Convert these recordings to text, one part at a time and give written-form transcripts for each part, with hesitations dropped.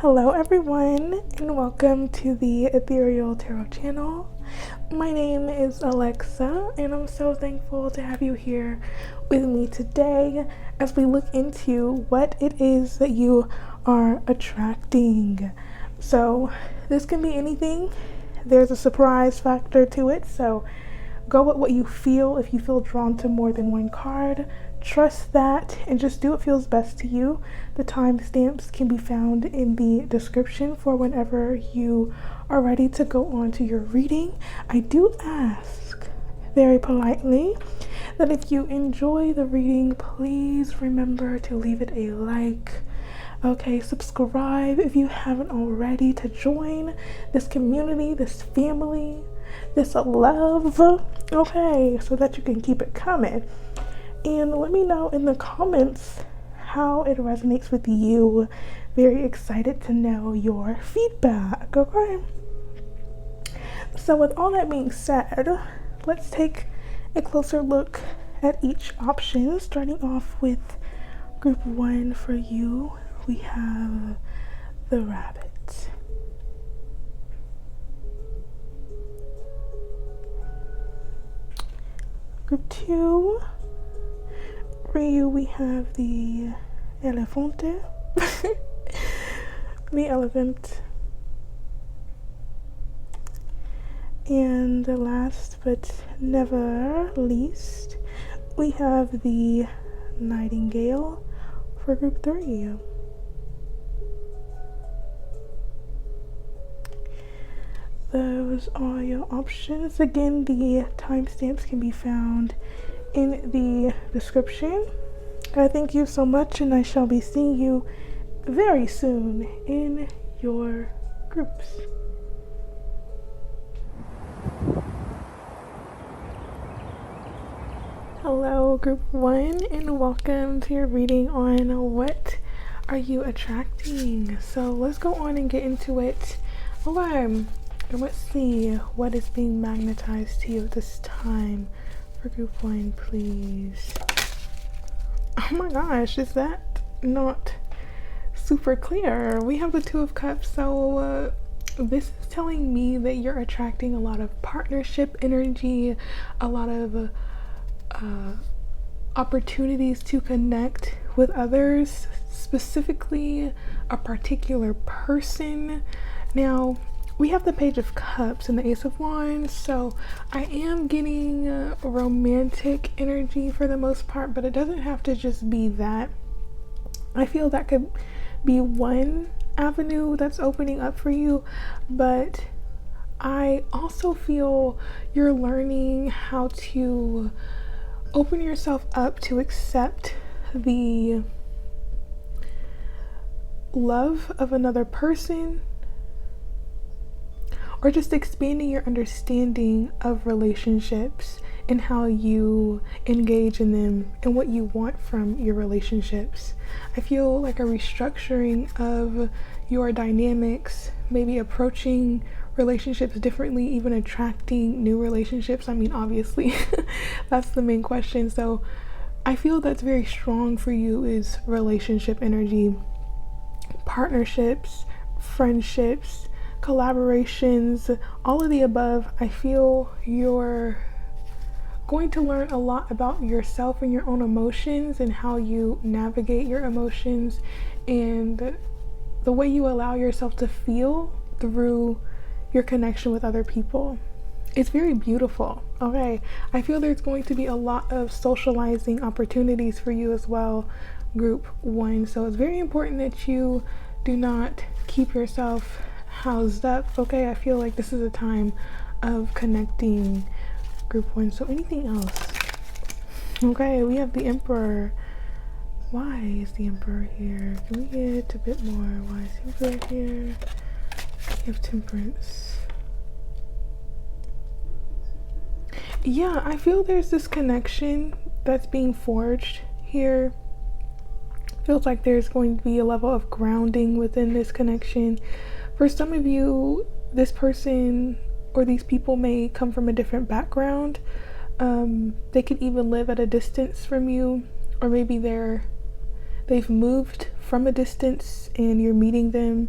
Hello everyone and welcome to the Ethereal Tarot channel. My name is Alexa and I'm so thankful to have you here with me today as we look into what it is that you are attracting. So this can be anything. There's a surprise factor to it, so go with what you feel. If you feel drawn to more than one card, trust that and just do what feels best to you. The timestamps can be found in the description for whenever you are ready to go on to your reading. I do ask very politely that if you enjoy the reading, please remember to leave it a like. Okay, subscribe if you haven't already to join this community, this family, this love, okay, so that you can keep it coming. And let me know in the comments how it resonates with you. Very excited to know your feedback, okay? So with all that being said, let's take a closer look at each option, starting off with group 1 for you. We have the rabbit. Group 2, for you we have the elefante, the elephant. And last but never least, we have the Nightingale for group 3. Those are your options. Again, the timestamps can be found in the description. I thank you so much, and I shall be seeing you very soon in your groups. Hello, group 1, and welcome to your reading on what are you attracting. So let's go on and get into it. Okay. And let's see what is being magnetized to you at this time for group 1, please. Oh my gosh, is that not super clear? We have the Two of Cups, so this is telling me that you're attracting a lot of partnership energy, a lot of opportunities to connect with others, specifically a particular person. Now, we have the Page of Cups and the Ace of Wands, so I am getting romantic energy for the most part, but it doesn't have to just be that. I feel that could be one avenue that's opening up for you, but I also feel you're learning how to open yourself up to accept the love of another person, or just expanding your understanding of relationships and how you engage in them and what you want from your relationships. I feel like a restructuring of your dynamics, maybe approaching relationships differently, even attracting new relationships. I mean, obviously, that's the main question. So I feel that's very strong for you is relationship energy, partnerships, friendships, collaborations, all of the above. I feel you're going to learn a lot about yourself and your own emotions and how you navigate your emotions and the way you allow yourself to feel through your connection with other people. It's very beautiful. Okay, I feel there's going to be a lot of socializing opportunities for you as well, group 1. So it's very important that you do not keep yourself housed up. Okay, I feel like this is a time of connecting, group 1. So anything else? Okay, we have the Emperor. Why is the Emperor here? Can we get a bit more? Why is the Emperor here? We have Temperance. Yeah, I feel there's this connection that's being forged here. Feels like there's going to be a level of grounding within this connection. For some of you, this person or these people may come from a different background. They could even live at a distance from you, or maybe they've moved from a distance and you're meeting them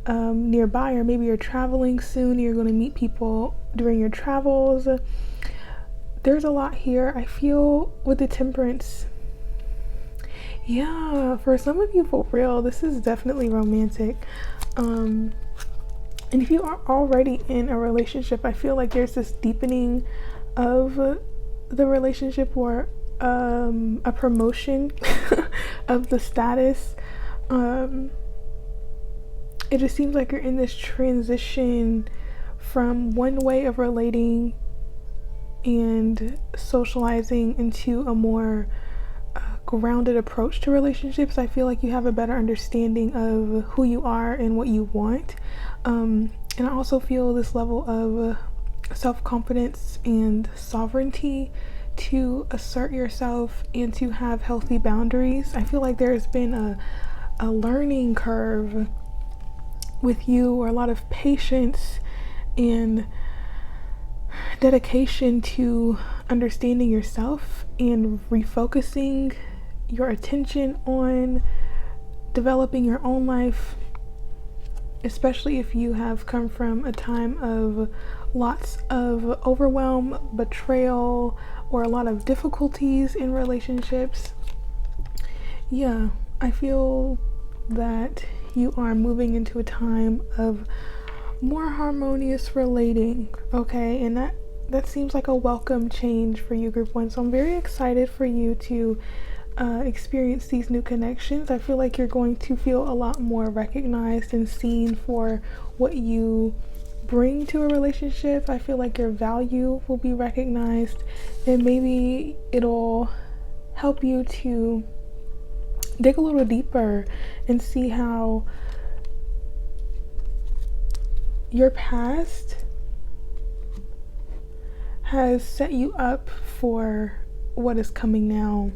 nearby, or maybe you're traveling soon, you're going to meet people during your travels. There's a lot here. I feel with the Temperance, yeah, for some of you, for real, this is definitely romantic. And if you are already in a relationship, I feel like there's this deepening of the relationship, or a promotion of the status. It just seems like you're in this transition from one way of relating and socializing into a more grounded approach to relationships. I feel like you have a better understanding of who you are and what you want. And I also feel this level of self-confidence and sovereignty to assert yourself and to have healthy boundaries. I feel like there's been a learning curve with you, or a lot of patience and dedication to understanding yourself and refocusing your attention on developing your own life, especially if you have come from a time of lots of overwhelm, betrayal, or a lot of difficulties in relationships. Yeah, I feel that you are moving into a time of more harmonious relating, okay? And that seems like a welcome change for you, Group 1. So I'm very excited for you to experience these new connections. I feel like you're going to feel a lot more recognized and seen for what you bring to a relationship. I feel like your value will be recognized, and maybe it'll help you to dig a little deeper and see how your past has set you up for what is coming now.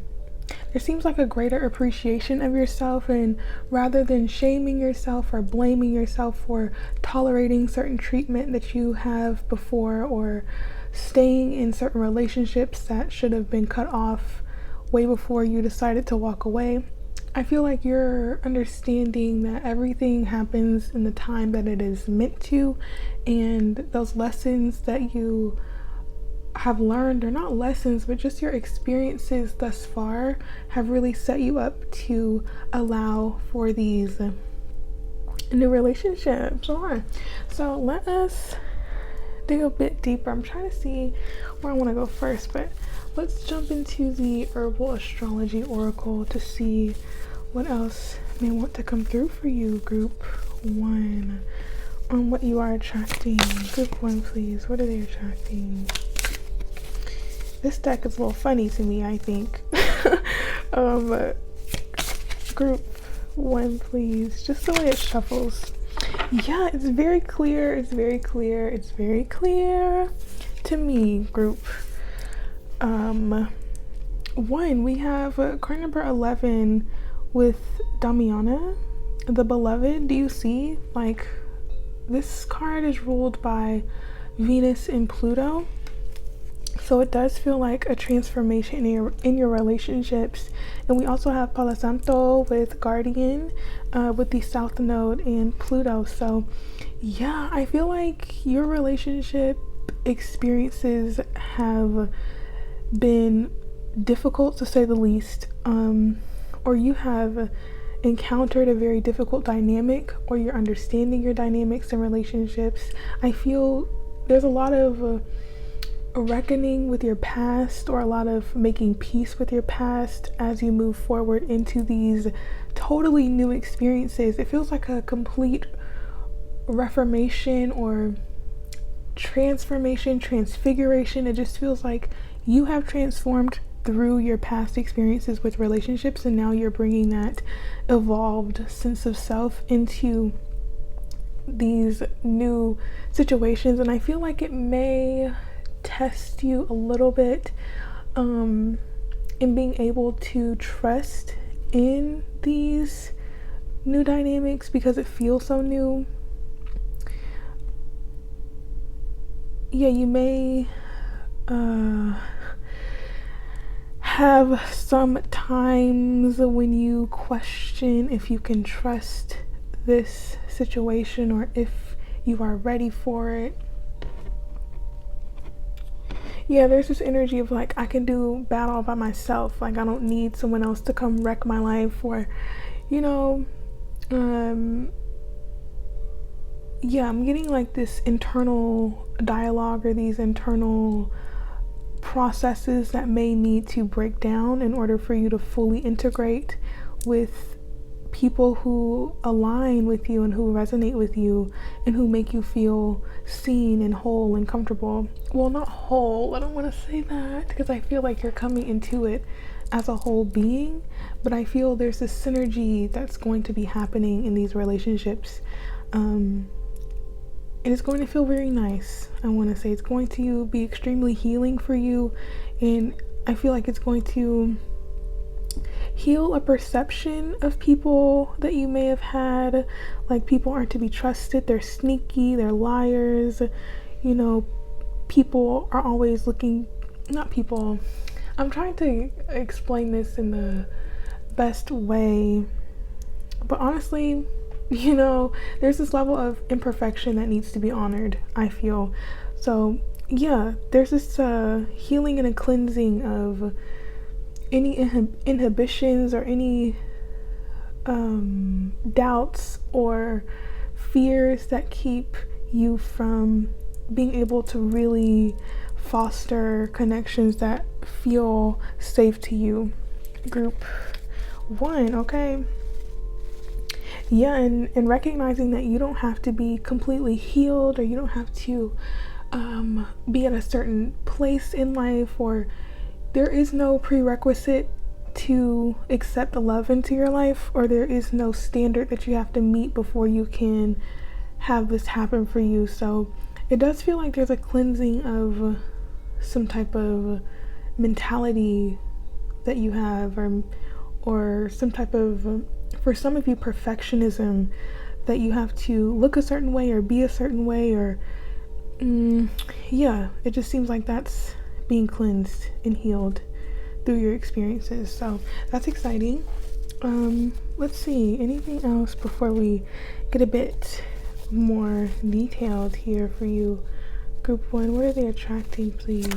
There seems like a greater appreciation of yourself, and rather than shaming yourself or blaming yourself for tolerating certain treatment that you have before, or staying in certain relationships that should have been cut off way before you decided to walk away, I feel like you're understanding that everything happens in the time that it is meant to, and those lessons that you have learned, or not lessons, but just your experiences thus far, have really set you up to allow for these new relationships. Alright, so let us dig a bit deeper. I'm trying to see where I want to go first, but let's jump into the herbal astrology oracle to see what else may want to come through for you, Group 1, on what you are attracting. Group 1, please. What are they attracting? This deck is a little funny to me, I think. Group 1, please. Just the way it shuffles. Yeah, it's very clear. It's very clear. It's very clear to me, Group 1. We have card number 11 with Damiana, the beloved. Do you see? Like, this card is ruled by Venus and Pluto. So it does feel like a transformation in your relationships. And we also have Palo Santo with Guardian, with the South Node and Pluto. So yeah, I feel like your relationship experiences have been difficult, to say the least, or you have encountered a very difficult dynamic, or you're understanding your dynamics in relationships. I feel there's a lot of a reckoning with your past, or a lot of making peace with your past as you move forward into these totally new experiences. It feels like a complete reformation or transformation, transfiguration. It just feels like you have transformed through your past experiences with relationships, and now you're bringing that evolved sense of self into these new situations. And I feel like it may test you a little bit in being able to trust in these new dynamics, because it feels so new. Yeah, you may have some times when you question if you can trust this situation or if you are ready for it. Yeah, there's this energy of like, I can do bad all by myself. Like, I don't need someone else to come wreck my life, or, you know, yeah, I'm getting like this internal dialogue or these internal processes that may need to break down in order for you to fully integrate with people who align with you and who resonate with you and who make you feel seen and whole and comfortable. Well, not whole, I don't want to say that, because I feel like you're coming into it as a whole being, but I feel there's this synergy that's going to be happening in these relationships. And it's going to feel very nice. I want to say it's going to be extremely healing for you, and I feel like it's going to heal a perception of people that you may have had, like people aren't to be trusted, they're sneaky, they're liars, you know, people are always looking, not people, I'm trying to explain this in the best way, but honestly, you know, there's this level of imperfection that needs to be honored, I feel. So yeah, there's this healing and a cleansing of any inhibitions or any doubts or fears that keep you from being able to really foster connections that feel safe to you. Group 1, okay? Yeah, and recognizing that you don't have to be completely healed, or you don't have to be at a certain place in life, or there is no prerequisite to accept love into your life, or there is no standard that you have to meet before you can have this happen for you. So it does feel like there's a cleansing of some type of mentality that you have, or some type of, for some of you, perfectionism, that you have to look a certain way or be a certain way, or yeah, it just seems like that's being cleansed and healed through your experiences. So that's exciting. Let's see, anything else before we get a bit more detailed here for you? Group 1, what are they attracting, please?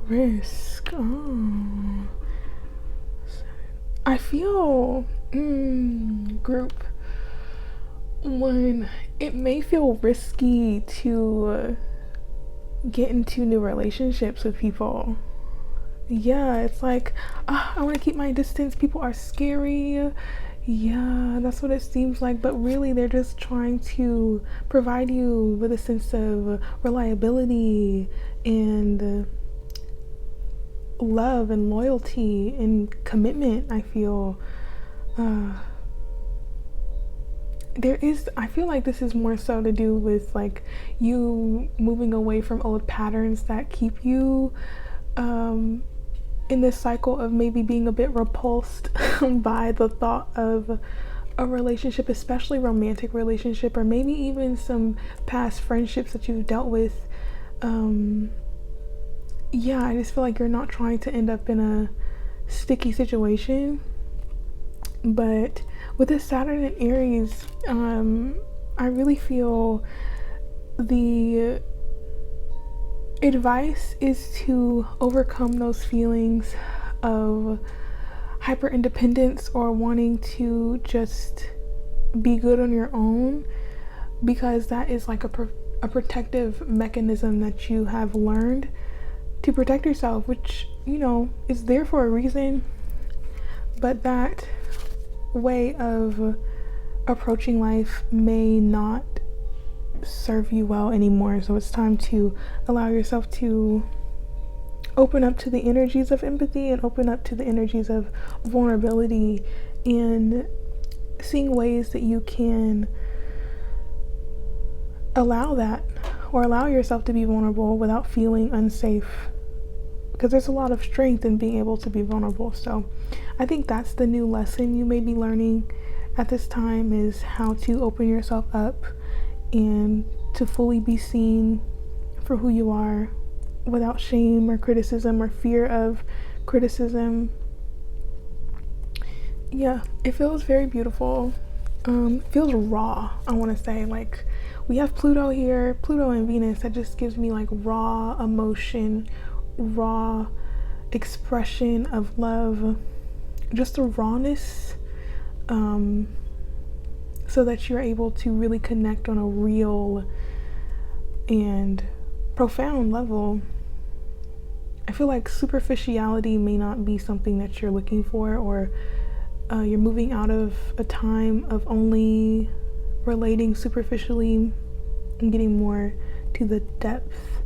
Risk. Oh, I feel group 1, it may feel risky to get into new relationships with people. Yeah, it's like, I want to keep my distance, people are scary. Yeah, that's what it seems like, but really they're just trying to provide you with a sense of reliability and love and loyalty and commitment. I feel I feel like this is more so to do with like you moving away from old patterns that keep you in this cycle of maybe being a bit repulsed by the thought of a relationship, especially romantic relationship, or maybe even some past friendships that you've dealt with. Yeah, I just feel like you're not trying to end up in a sticky situation. But with this Saturn and Aries, I really feel the advice is to overcome those feelings of hyper independence or wanting to just be good on your own, because that is like a protective mechanism that you have learned to protect yourself, which, you know, is there for a reason, but that way of approaching life may not serve you well anymore. So it's time to allow yourself to open up to the energies of empathy and open up to the energies of vulnerability, and seeing ways that you can allow that, or allow yourself to be vulnerable without feeling unsafe, because there's a lot of strength in being able to be vulnerable. So I think that's the new lesson you may be learning at this time, is how to open yourself up and to fully be seen for who you are, without shame or criticism or fear of criticism. Yeah, it feels very beautiful. Feels raw, I want to say. Like, we have Pluto here, Pluto and Venus, that just gives me like raw emotion, raw expression of love, just a rawness, so that you're able to really connect on a real and profound level. I feel like superficiality may not be something that you're looking for, or you're moving out of a time of only relating superficially and getting more to the depth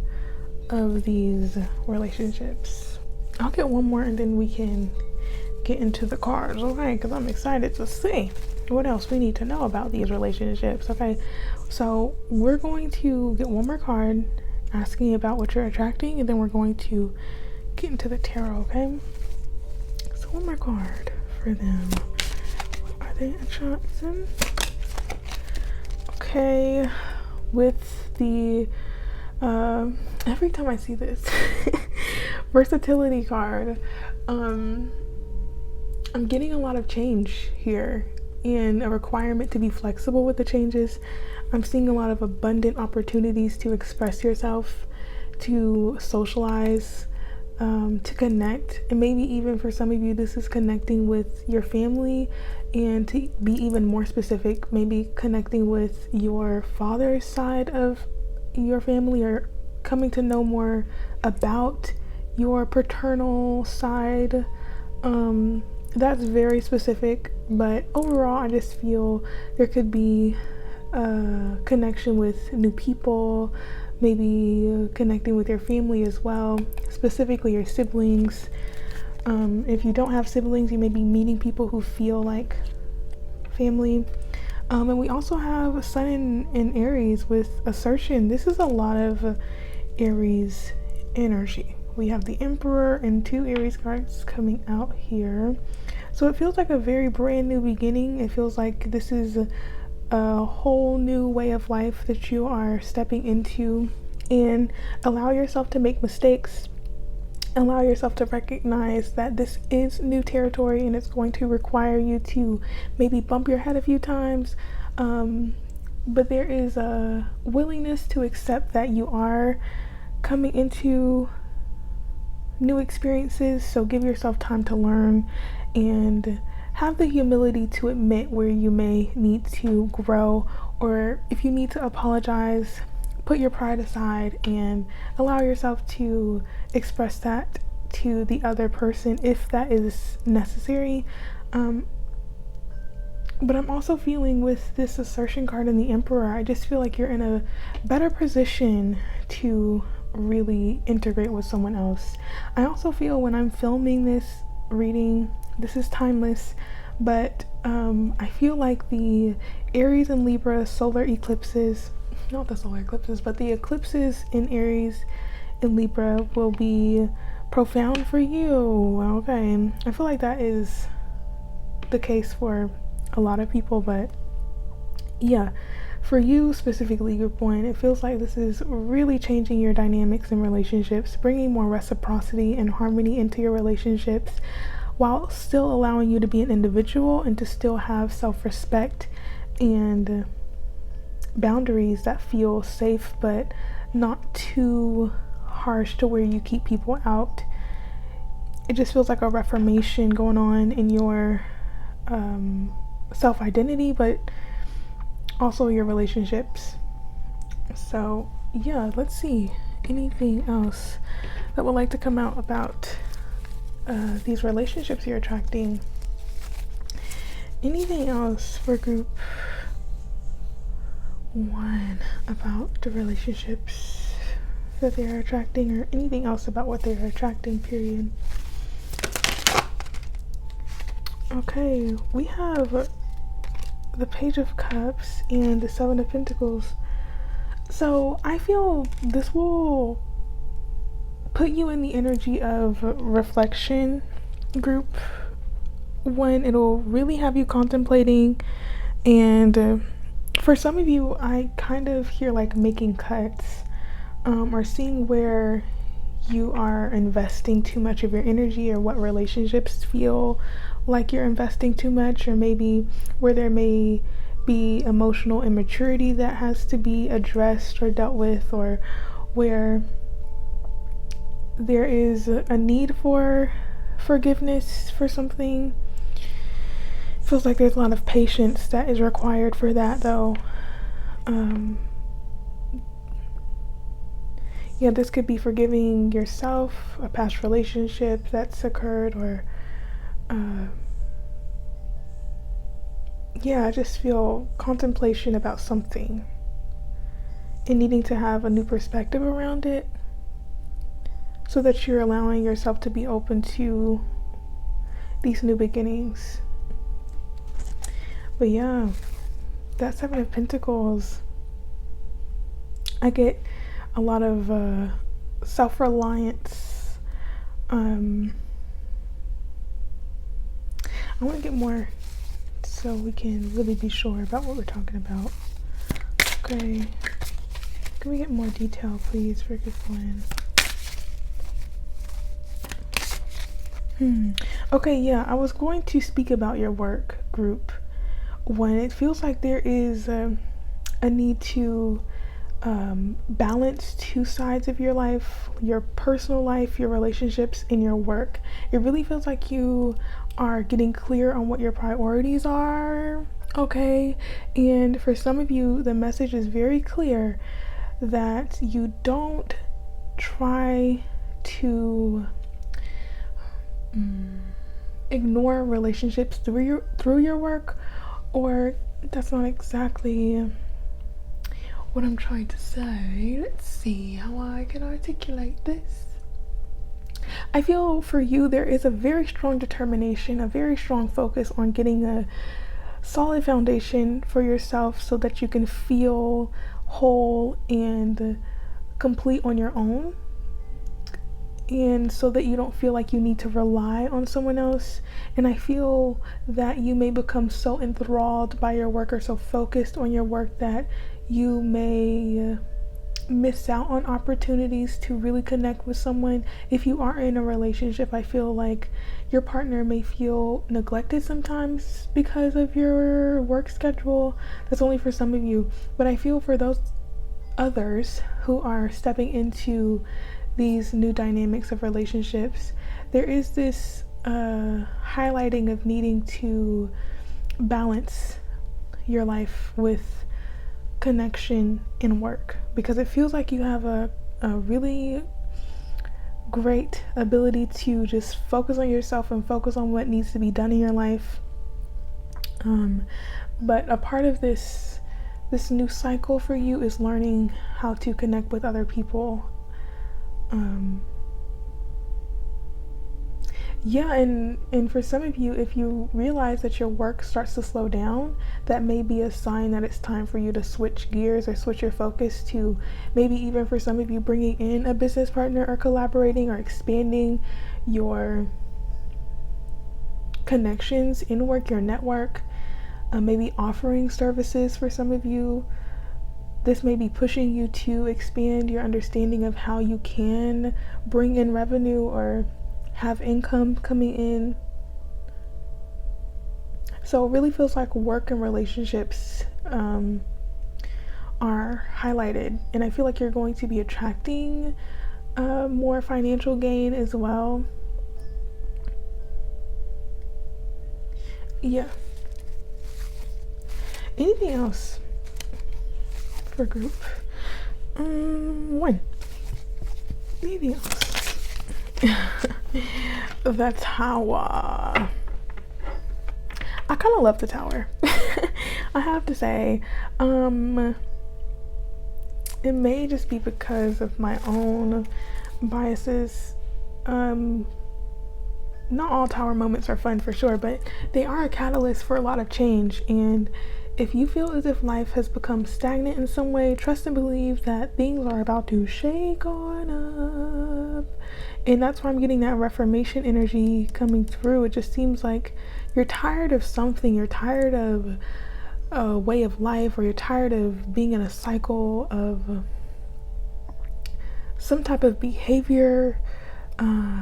of these relationships. I'll get one more and then we can get into the cards, okay? Because I'm excited to see what else we need to know about these relationships, okay? So we're going to get one more card asking about what you're attracting, and then we're going to get into the tarot, okay? So one more card for them. What are they attracting? Okay, with the every time I see this versatility card, I'm getting a lot of change here and a requirement to be flexible with the changes. I'm seeing a lot of abundant opportunities to express yourself, to socialize, to connect, and maybe even for some of you this is connecting with your family, and to be even more specific, maybe connecting with your father's side of your family, or coming to know more about your paternal side. That's very specific, but overall I just feel there could be a connection with new people, maybe connecting with your family as well, specifically your siblings. If you don't have siblings, you may be meeting people who feel like family. And we also have Sun in Aries with assertion. This is a lot of Aries energy. We have the Emperor and 2 Aries cards coming out here. So it feels like a very brand new beginning. It feels like this is a whole new way of life that you are stepping into, and allow yourself to make mistakes. Allow yourself to recognize that this is new territory and it's going to require you to maybe bump your head a few times. But there is a willingness to accept that you are coming into new experiences. So give yourself time to learn and have the humility to admit where you may need to grow, or if you need to apologize, put your pride aside and allow yourself to express that to the other person if that is necessary. But I'm also feeling with this assertion card and the Emperor, I just feel like you're in a better position to really integrate with someone else. I also feel when I'm filming this reading, this is timeless, but I feel like the Aries and Libra solar eclipses, not the solar eclipses, but the eclipses in Aries and Libra will be profound for you, okay? I feel like that is the case for a lot of people, but yeah, for you specifically, group 1, it feels like this is really changing your dynamics in relationships, bringing more reciprocity and harmony into your relationships, while still allowing you to be an individual and to still have self-respect and boundaries that feel safe but not too harsh to where you keep people out. It just feels like a reformation going on in your self-identity, but also your relationships. So yeah, let's see anything else that would like to come out about these relationships you're attracting. Anything else for group 1 about the relationships that they are attracting, or anything else about what they are attracting, period. Okay, we have the Page of Cups and the 7 of Pentacles. So I feel this will put you in the energy of reflection, group 1. It'll really have you contemplating, and for some of you, I kind of hear like making cuts, or seeing where you are investing too much of your energy, or what relationships feel like you're investing too much, or maybe where there may be emotional immaturity that has to be addressed or dealt with, or where there is a need for forgiveness for something. Feels like there's a lot of patience that is required for that, though. Yeah, this could be forgiving yourself, a past relationship that's occurred, or I just feel contemplation about something and needing to have a new perspective around it, so that you're allowing yourself to be open to these new beginnings. But yeah, that Seven of Pentacles, I get a lot of self-reliance. I want to get more so we can really be sure about what we're talking about. Okay, can we get more detail, please, for good one? Okay, yeah, I was going to speak about your work group when it feels like there is a need to balance two sides of your life, your personal life, your relationships, and your work. It really feels like you are getting clear on what your priorities are, okay? And for some of you, the message is very clear that you don't try to ignore relationships through your work, or that's not exactly what I'm trying to say. Let's see how I can articulate this. I feel for you there is a very strong determination, a very strong focus on getting a solid foundation for yourself so that you can feel whole and complete on your own, and so that you don't feel like you need to rely on someone else. And I feel that you may become so enthralled by your work or so focused on your work that you may miss out on opportunities to really connect with someone. If you are in a relationship, I feel like your partner may feel neglected sometimes because of your work schedule. That's only for some of you, but I feel for those others who are stepping into these new dynamics of relationships, there is this highlighting of needing to balance your life with connection and work, because it feels like you have a really great ability to just focus on yourself and focus on what needs to be done in your life. But a part of this new cycle for you is learning how to connect with other people. And for some of you, if you realize that your work starts to slow down, that may be a sign that it's time for you to switch gears or switch your focus to maybe even for some of you bringing in a business partner or collaborating or expanding your connections in work, your network, maybe offering services for some of you. This may be pushing you to expand your understanding of how you can bring in revenue or have income coming in. So it really feels like work and relationships are highlighted, and I feel like you're going to be attracting more financial gain as well. Yeah. Anything else for group? One. Anything else? The Tower. I kind of love the Tower. I have to say, it may just be because of my own biases. Not all Tower moments are fun for sure, but they are a catalyst for a lot of change. And if you feel as if life has become stagnant in some way, trust and believe that things are about to shake on up. And that's why I'm getting that Reformation energy coming through. It just seems like you're tired of something. You're tired of a way of life, or you're tired of being in a cycle of some type of behavior,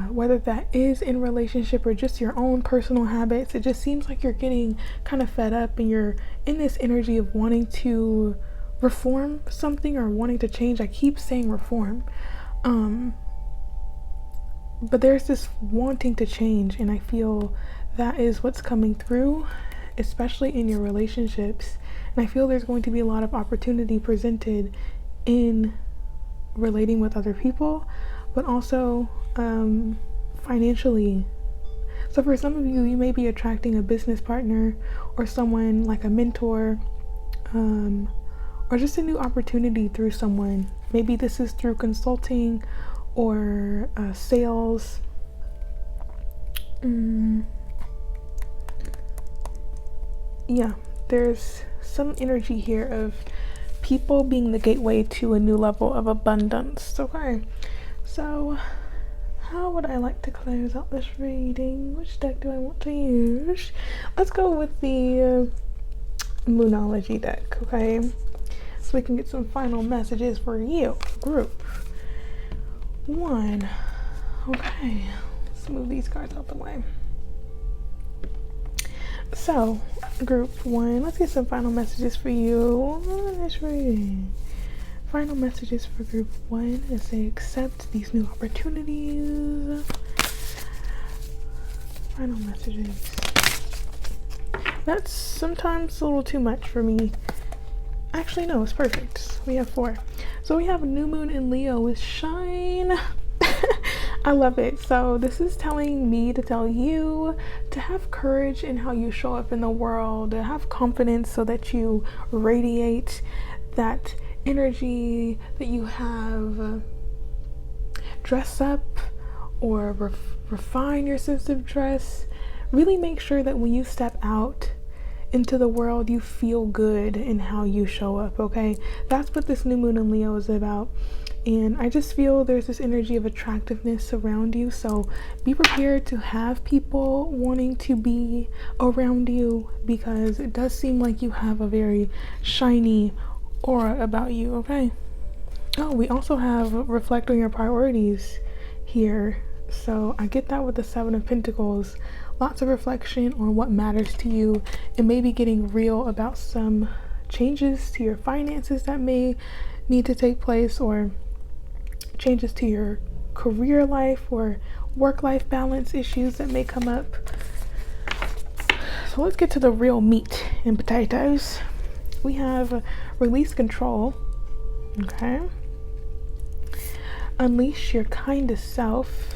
whether that is in relationship or just your own personal habits. It just seems like you're getting kind of fed up and you're in this energy of wanting to reform something or wanting to change. I keep saying reform, but there's this wanting to change, and I feel that is what's coming through, especially in your relationships. And I feel there's going to be a lot of opportunity presented in relating with other people, but also financially. So for some of you, you may be attracting a business partner or someone like a mentor, or just a new opportunity through someone. Maybe this is through consulting or sales. Yeah, there's some energy here of people being the gateway to a new level of abundance. Okay, so how would I like to close out this reading? Which deck do I want to use? Let's go with the Moonology deck, okay? So we can get some final messages for you, group 1. Okay, let's move these cards out the way. So, group 1, let's get some final messages for you on this reading. Final messages for group 1 as they accept these new opportunities. Final messages. That's sometimes a little too much for me. Actually, no, it's perfect. We have 4. So we have a new moon in Leo with shine. I love it. So this is telling me to tell you to have courage in how you show up in the world, to have confidence so that you radiate that energy that you have. Dress up or refine your sense of dress. Really make sure that when you step out into the world, you feel good in how you show up, okay? That's what this new moon in Leo is about. And I just feel there's this energy of attractiveness around you. So be prepared to have people wanting to be around you, because it does seem like you have a very shiny aura about you, okay? Oh, we also have reflect on your priorities here. So I get that with the 7 of Pentacles. Lots of reflection on what matters to you, and maybe getting real about some changes to your finances that may need to take place, or changes to your career life or work-life balance issues that may come up. So let's get to the real meat and potatoes. We have release control, okay? Unleash your kindest self.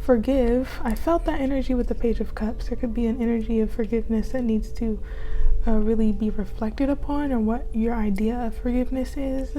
Forgive. I felt that energy with the Page of Cups. There could be an energy of forgiveness that needs to really be reflected upon, or what your idea of forgiveness is.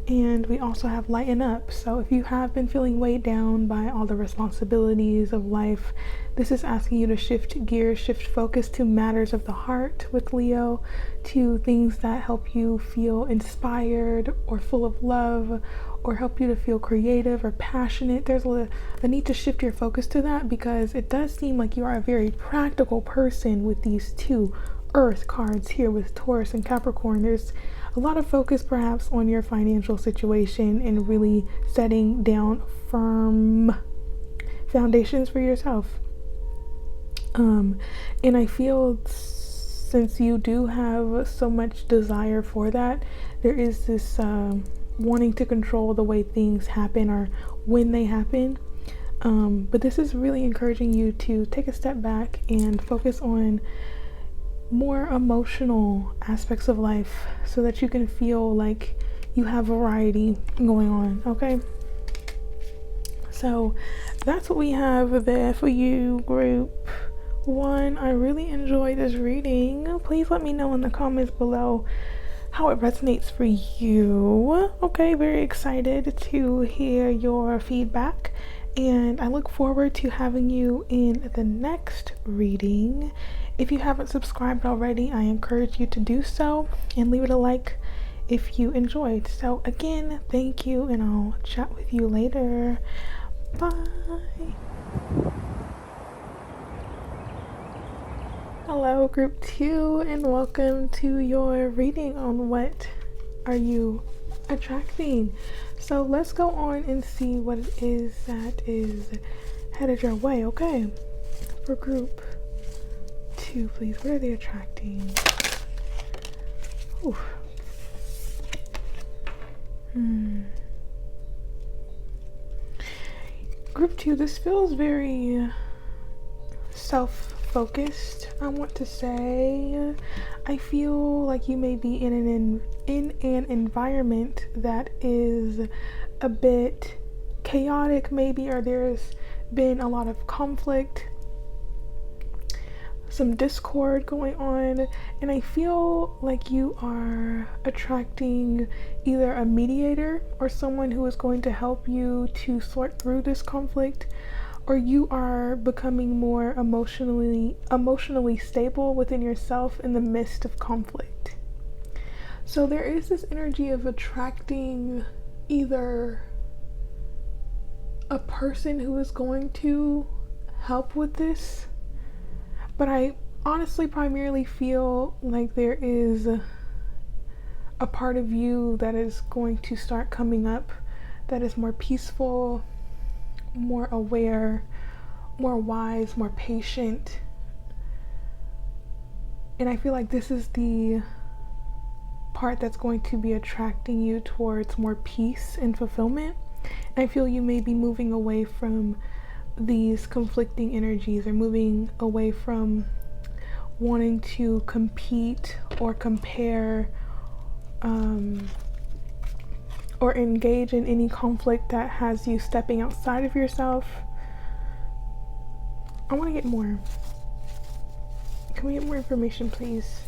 And we also have lighten up. So if you have been feeling weighed down by all the responsibilities of life, this is asking you to shift gears, shift focus to matters of the heart with Leo, to things that help you feel inspired or full of love, or help you to feel creative or passionate. There's a need to shift your focus to that, because it does seem like you are a very practical person with these 2 Earth cards here with Taurus and Capricorn. There's a lot of focus perhaps on your financial situation and really setting down firm foundations for yourself. And I feel since you do have so much desire for that, there is this wanting to control the way things happen or when they happen. But this is really encouraging you to take a step back and focus on more emotional aspects of life, so that you can feel like you have variety going on, okay? So that's what we have there for you, group 1. I really enjoyed this reading. Please let me know in the comments below how it resonates for you. Okay, very excited to hear your feedback, and I look forward to having you in the next reading. If you haven't subscribed already, I encourage you to do so, and leave it a like if you enjoyed. So again, thank you, and I'll chat with you later. Bye. Hello, group 2, and welcome to your reading on what are you attracting. So let's go on and see what it is that is headed your way. Okay, for group 2, please, what are they attracting? Ooh. Group 2, this feels very self-focused, I want to say. I feel like you may be in an environment that is a bit chaotic maybe, or there's been a lot of conflict, some discord going on, and I feel like you are attracting either a mediator or someone who is going to help you to sort through this conflict, or you are becoming more emotionally stable within yourself in the midst of conflict. So there is this energy of attracting either a person who is going to help with this, but I honestly primarily feel like there is a part of you that is going to start coming up that is more peaceful, more aware, more wise, more patient. And I feel like this is the part that's going to be attracting you towards more peace and fulfillment. And I feel you may be moving away from these conflicting energies, or moving away from wanting to compete or compare, or engage in any conflict that has you stepping outside of yourself. I want to get more. Can we get more information, please?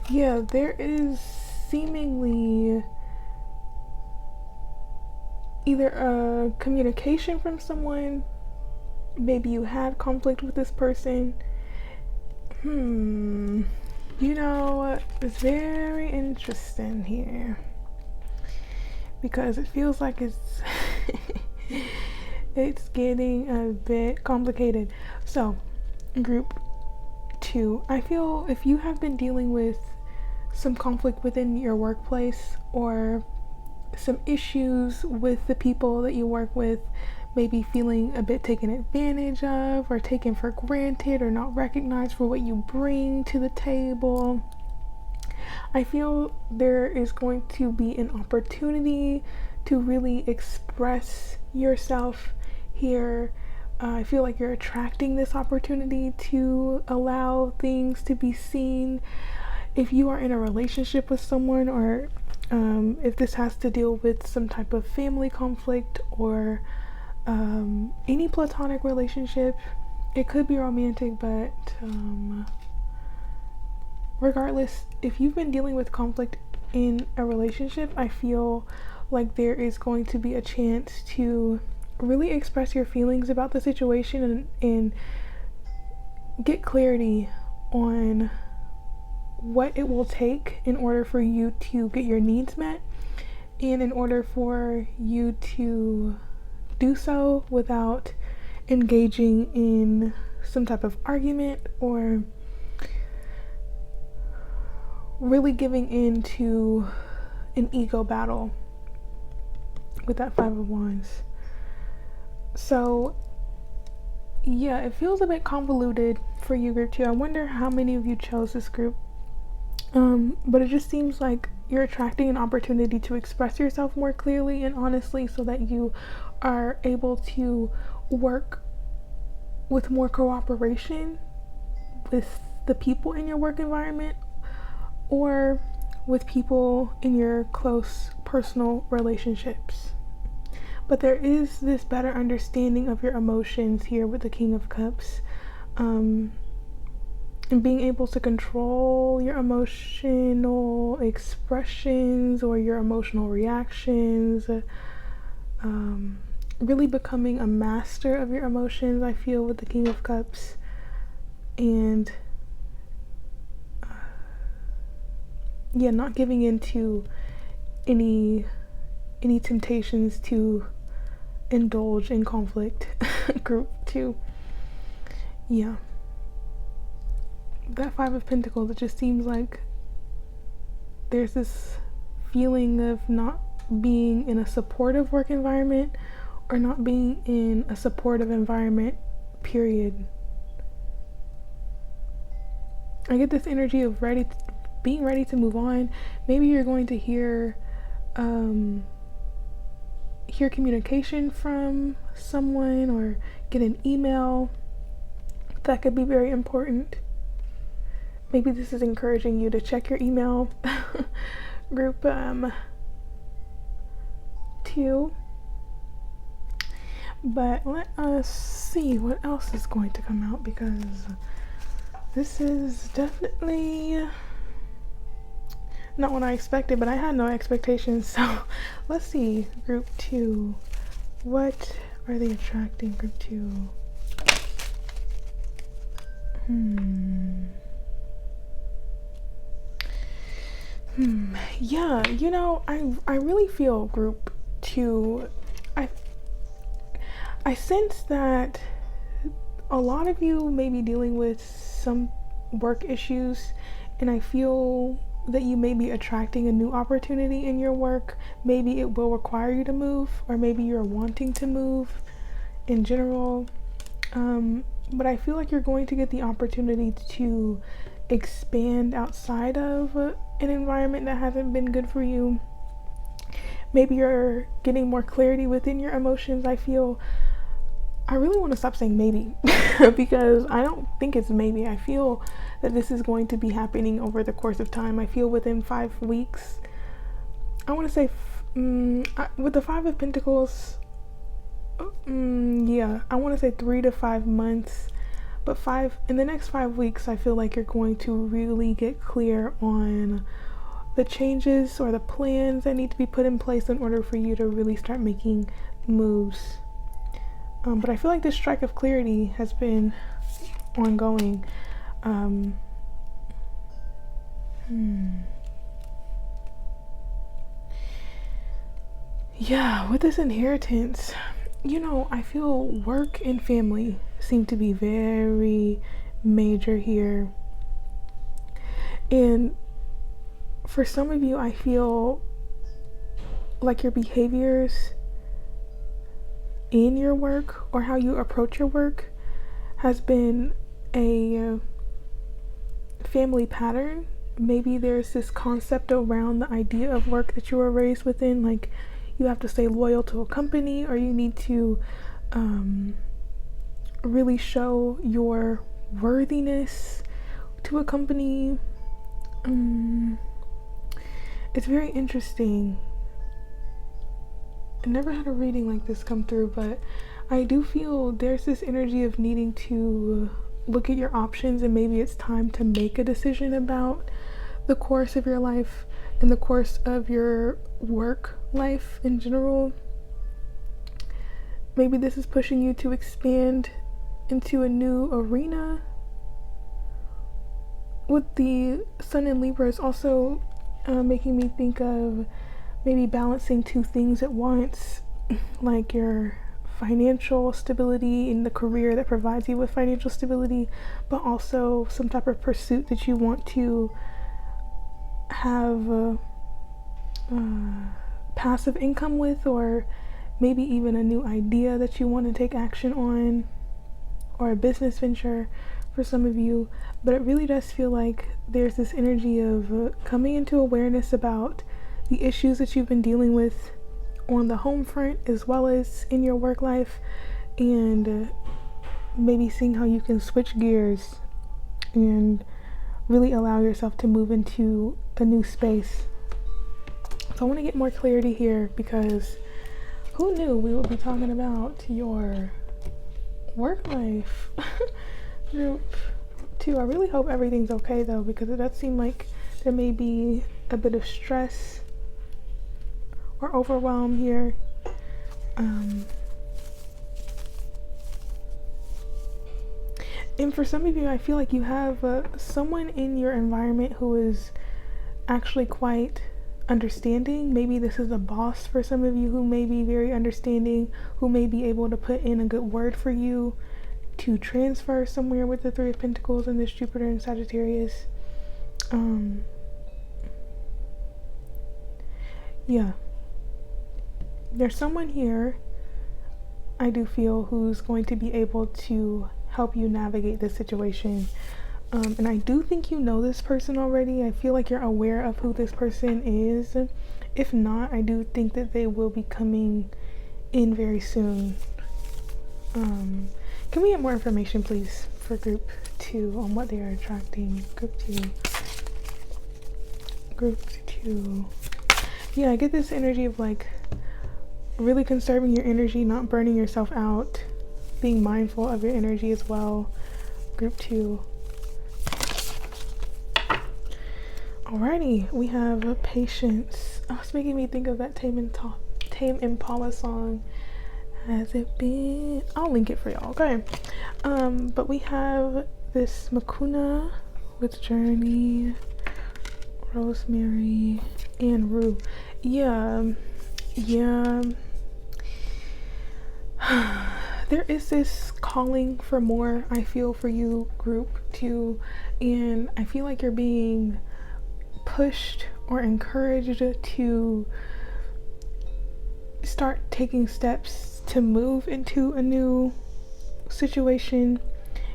Yeah, there is seemingly either a communication from someone. Maybe you had conflict with this person. You know, it's very interesting here, because it feels like it's it's getting a bit complicated. So, group 2, I feel if you have been dealing with some conflict within your workplace, or some issues with the people that you work with, maybe feeling a bit taken advantage of, or taken for granted, or not recognized for what you bring to the table, I feel there is going to be an opportunity to really express yourself here. I feel like you're attracting this opportunity to allow things to be seen. If you are in a relationship with someone, or if this has to deal with some type of family conflict, or any platonic relationship, it could be romantic, but regardless, if you've been dealing with conflict in a relationship, I feel like there is going to be a chance to really express your feelings about the situation, and get clarity on what it will take in order for you to get your needs met, and in order for you to do so without engaging in some type of argument, or really giving into an ego battle with that 5 of Wands. So yeah, it feels a bit convoluted for you, group 2. I wonder how many of you chose this group. But it just seems like you're attracting an opportunity to express yourself more clearly and honestly, so that you are able to work with more cooperation with the people in your work environment, or with people in your close personal relationships. But there is this better understanding of your emotions here with the King of Cups, and being able to control your emotional expressions or your emotional reactions, really becoming a master of your emotions, I feel, with the King of Cups. And yeah, not giving into any temptations to indulge in conflict. Group 2. Yeah. that Five of Pentacles, it just seems like there's this feeling of not being in a supportive work environment or not being in a supportive environment, period. I get this energy of being ready to move on. Maybe you're going to hear communication from someone or get an email that could be very important. Maybe this is encouraging you to check your email. Group 2. But let us see what else is going to come out, because this is definitely not what I expected, but I had no expectations. So let's see, group 2. What are they attracting, group 2? Yeah, you know, I really feel group 2. I sense that a lot of you may be dealing with some work issues, and I feel that you may be attracting a new opportunity in your work. Maybe it will require you to move, or maybe you're wanting to move in general. But I feel like you're going to get the opportunity to expand outside of an environment that hasn't been good for you. Maybe you're getting more clarity within your emotions. I really want to stop saying maybe because I don't think it's maybe. I feel that this is going to be happening over the course of time. I feel within 5 weeks. I want to say with the Five of Pentacles, yeah, I want to say 3 to 5 months, but in the next 5 weeks, I feel like you're going to really get clear on the changes or the plans that need to be put in place in order for you to really start making moves. But I feel like this strike of clarity has been ongoing. Yeah, with this inheritance, you know, I feel work and family seem to be very major here. And for some of you, I feel like your behaviors in your work or how you approach your work has been a family pattern. Maybe there's this concept around the idea of work that you were raised within, like you have to stay loyal to a company, or you need to really show your worthiness to a company. It's very interesting. I never had a reading like this come through, but I do feel there's this energy of needing to look at your options, and maybe it's time to make a decision about the course of your life and the course of your work life in general. Maybe this is pushing you to expand into a new arena. With the Sun in Libra is also making me think of maybe balancing 2 things at once, like your financial stability in the career that provides you with financial stability, but also some type of pursuit that you want to have passive income with, or maybe even a new idea that you want to take action on, or a business venture for some of you. But it really does feel like there's this energy of coming into awareness about the issues that you've been dealing with on the home front as well as in your work life, and maybe seeing how you can switch gears and really allow yourself to move into a new space. So I want to get more clarity here, because who knew we would be talking about your work life? Group 2, I really hope everything's okay though, because it does seem like there may be a bit of stress or overwhelm here. And for some of you, I feel like you have someone in your environment who is actually quite understanding. Maybe this is a boss for some of you who may be very understanding, who may be able to put in a good word for you to transfer somewhere with the Three of Pentacles and this Jupiter and Sagittarius. Yeah, there's someone here, I do feel, who's going to be able to help you navigate this situation. And I do think you know this person already. I feel like you're aware of who this person is. If not, I do think that they will be coming in very soon. Can we get more information, please, for group 2 on what they are attracting? Group 2. Yeah, I get this energy of like really conserving your energy, not burning yourself out, being mindful of your energy as well. Group 2. Alrighty, we have patience. Oh, it's making me think of that Tame Impala song. Has it been? I'll link it for y'all, okay? But we have this Makuna with Journey, Rosemary, and Rue. Yeah. There is this calling for more, I feel, for you, group 2, and I feel like you're being pushed or encouraged to start taking steps to move into a new situation.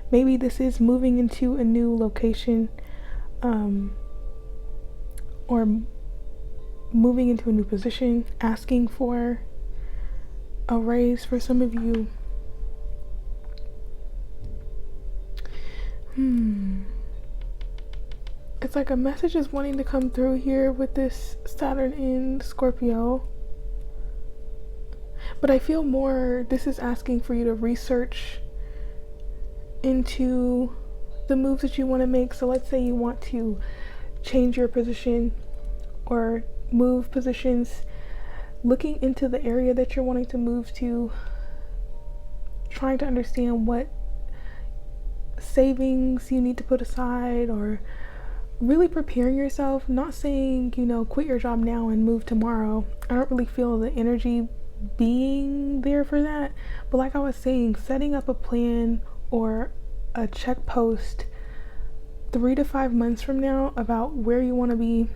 Maybe this is moving into a new location, or moving into a new position, asking for a raise for some of you. It's like a message is wanting to come through here with this Saturn in Scorpio. But I feel more this is asking for you to research into the moves that you want to make. So let's say you want to change your position or move positions, looking into the area that you're wanting to move to, trying to understand what savings you need to put aside, or really preparing yourself. Not saying, quit your job now and move tomorrow. I don't really feel the energy being there for that. But like I was saying, setting up a plan or a check post 3 to 5 months from now about where you want to be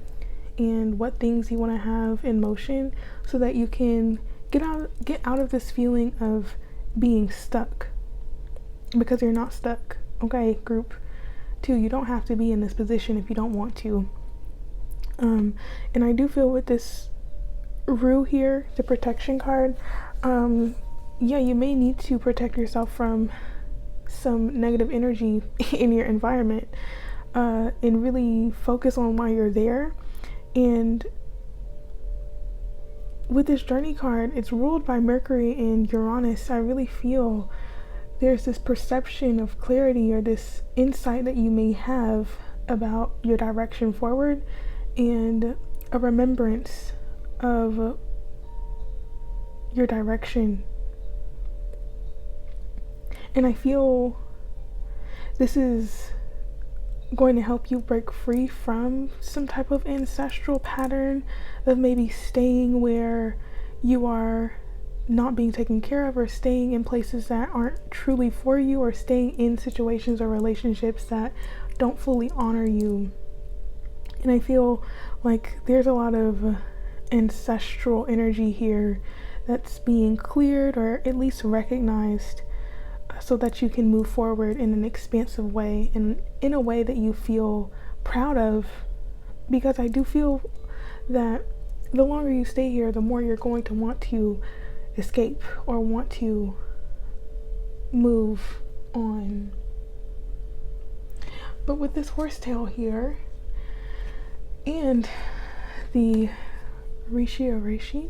and what things you want to have in motion, so that you can get out of this feeling of being stuck, because you're not stuck. Okay, group 2, you don't have to be in this position if you don't want to. And I do feel with this Rue here, the protection card, yeah, you may need to protect yourself from some negative energy in your environment, and really focus on why you're there. And with this Journey card, it's ruled by Mercury and Uranus. I really feel there's this perception of clarity, or this insight that you may have about your direction forward, and a remembrance of your direction. And I feel this is going to help you break free from some type of ancestral pattern of maybe staying where you are not being taken care of, or staying in places that aren't truly for you, or staying in situations or relationships that don't fully honor you. And I feel like there's a lot of ancestral energy here that's being cleared, or at least recognized, so that you can move forward in an expansive way, and in a way that you feel proud of. Because I do feel that the longer you stay here, the more you're going to want to escape or want to move on. But with this horsetail here and the Reishi,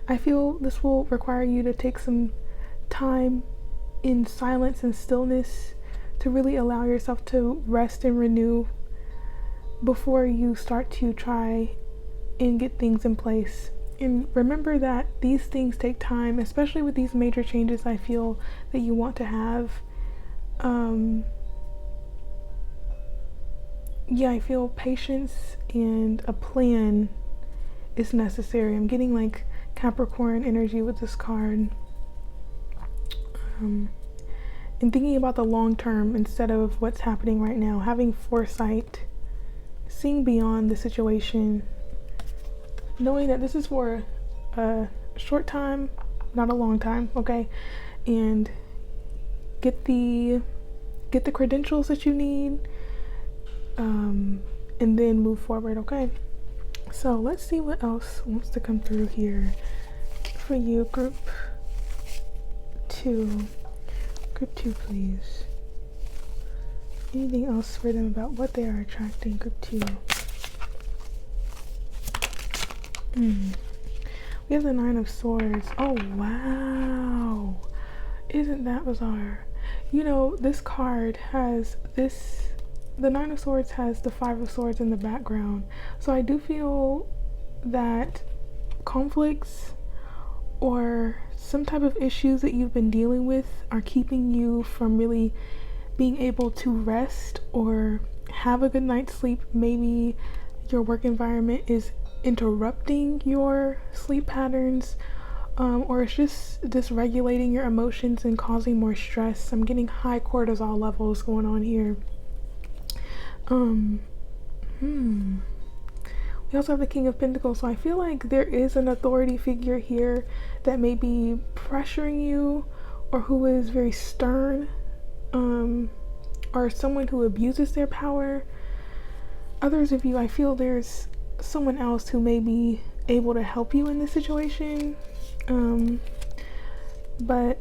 I feel this will require you to take some time in silence and stillness to really allow yourself to rest and renew before you start to try and get things in place. And remember that these things take time, especially with these major changes I feel that you want to have. Yeah, I feel patience and a plan is necessary. I'm getting like Capricorn energy with this card. and thinking about the long term instead of what's happening right now, having foresight, seeing beyond the situation, knowing that this is for a short time, not a long time, okay? And get the credentials that you need, and then move forward, okay? So let's see what else wants to come through here for you, group 2. Group 2, please. Anything else for them about what they are attracting, group 2? We have the 9 of Swords. Oh, wow. Isn't that bizarre? You know, this card has this, the 9 of Swords has the 5 of Swords in the background. So I do feel that conflicts or some type of issues that you've been dealing with are keeping you from really being able to rest or have a good night's sleep. Maybe your work environment is interrupting your sleep patterns, or it's just dysregulating your emotions and causing more stress. I'm getting high cortisol levels going on here. We also have the King of Pentacles, so I feel like there is an authority figure here that may be pressuring you, or who is very stern, or someone who abuses their power. Others of you, I feel there's someone else who may be able to help you in this situation, but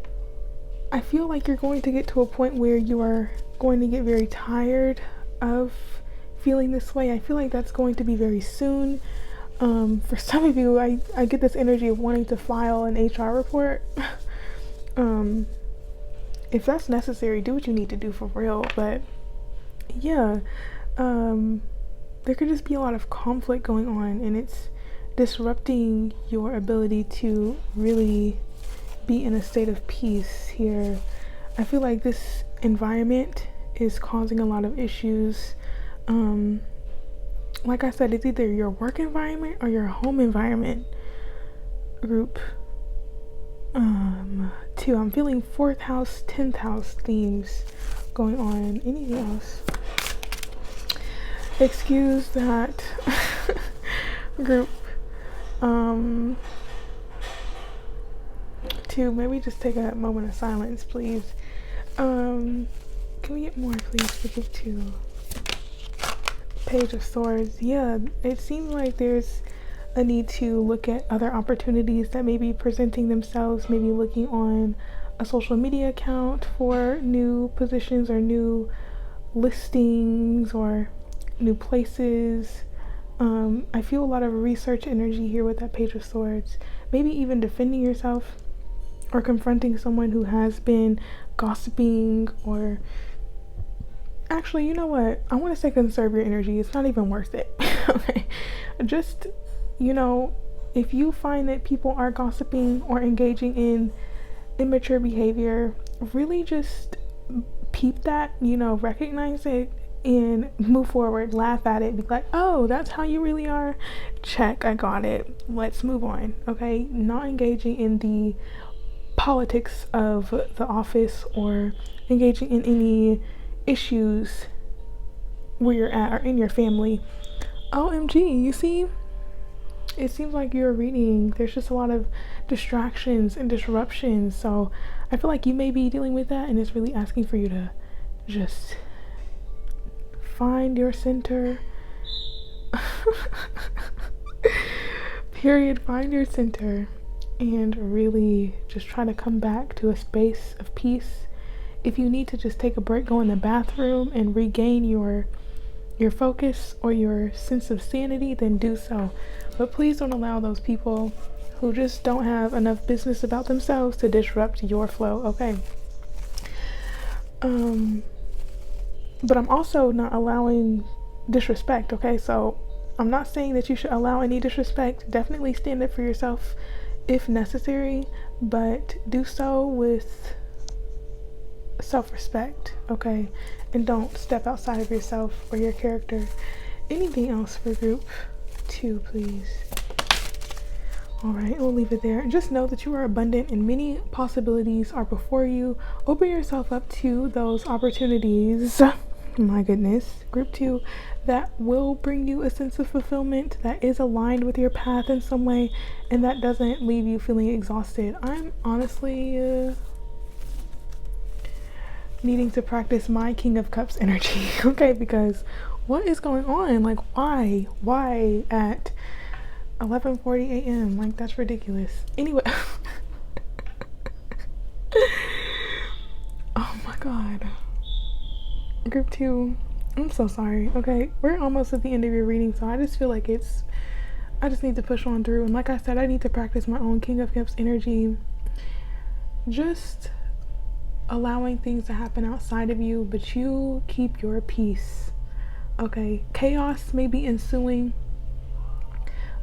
I feel like you're going to get to a point where you are going to get very tired of feeling this way. I feel like that's going to be very soon. For some of you, I get this energy of wanting to file an HR report. If that's necessary, do what you need to do for real. But yeah, there could just be a lot of conflict going on, and it's disrupting your ability to really be in a state of peace here. I feel like this environment is causing a lot of issues. Like I said, it's either your work environment or your home environment. Group 2, I'm feeling 4th house, 10th house themes going on. Anything else? Excuse that. Group 2, maybe just take a moment of silence, please. Can we get more, please, for group 2? Page of Swords. Yeah, it seems like there's a need to look at other opportunities that may be presenting themselves, maybe looking on a social media account for new positions or new listings or new places. I feel a lot of research energy here with that Page of Swords. Maybe even defending yourself or confronting someone who has been gossiping, or actually, you know what? I want to say conserve your energy. It's not even worth it. Okay. Just, you know, if you find that people are gossiping or engaging in immature behavior, really just peep that, you know, recognize it and move forward, laugh at it, be like, oh, that's how you really are. Check, I got it. Let's move on. Okay. Not engaging in the politics of the office or engaging in any issues where you're at or in your family. OMG, you see, it seems like you're reading, there's just a lot of distractions and disruptions, so I feel like you may be dealing with that, and it's really asking for you to just find your center. Period. Find your center and really just try to come back to a space of peace. If you need to just take a break, go in the bathroom and regain your focus or your sense of sanity, then do so. But please don't allow those people who just don't have enough business about themselves to disrupt your flow, okay? But I'm also not allowing disrespect, okay? So I'm not saying that you should allow any disrespect. Definitely stand up for yourself if necessary, but do so with self-respect, okay? And don't step outside of yourself or your character. Anything else for group 2, please? All right, we'll leave it there. And just know that you are abundant and many possibilities are before you. Open yourself up to those opportunities. My goodness. Group 2, that will bring you a sense of fulfillment that is aligned with your path in some way and that doesn't leave you feeling exhausted. I'm honestly needing to practice my King of Cups energy, okay? Because what is going on? Like, why? Why at 11:40 a.m.? Like, that's ridiculous. Anyway. Oh my god. Group 2, I'm so sorry. Okay, we're almost at the end of your reading, so I just feel like I just need to push on through. And like I said, I need to practice my own King of Cups energy. Just allowing things to happen outside of you, but you keep your peace. Okay, chaos may be ensuing,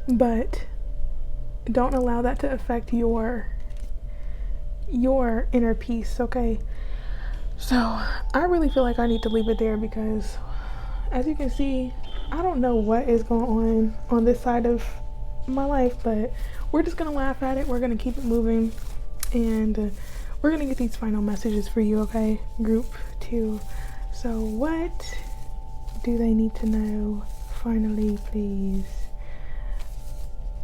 but don't allow that to affect your inner peace, okay? So I really feel like I need to leave it there because, as you can see, I don't know what is going on this side of my life, but we're just gonna laugh at it. We're gonna keep it moving, and we're gonna get these final messages for you, okay? Group 2. So what do they need to know finally, please?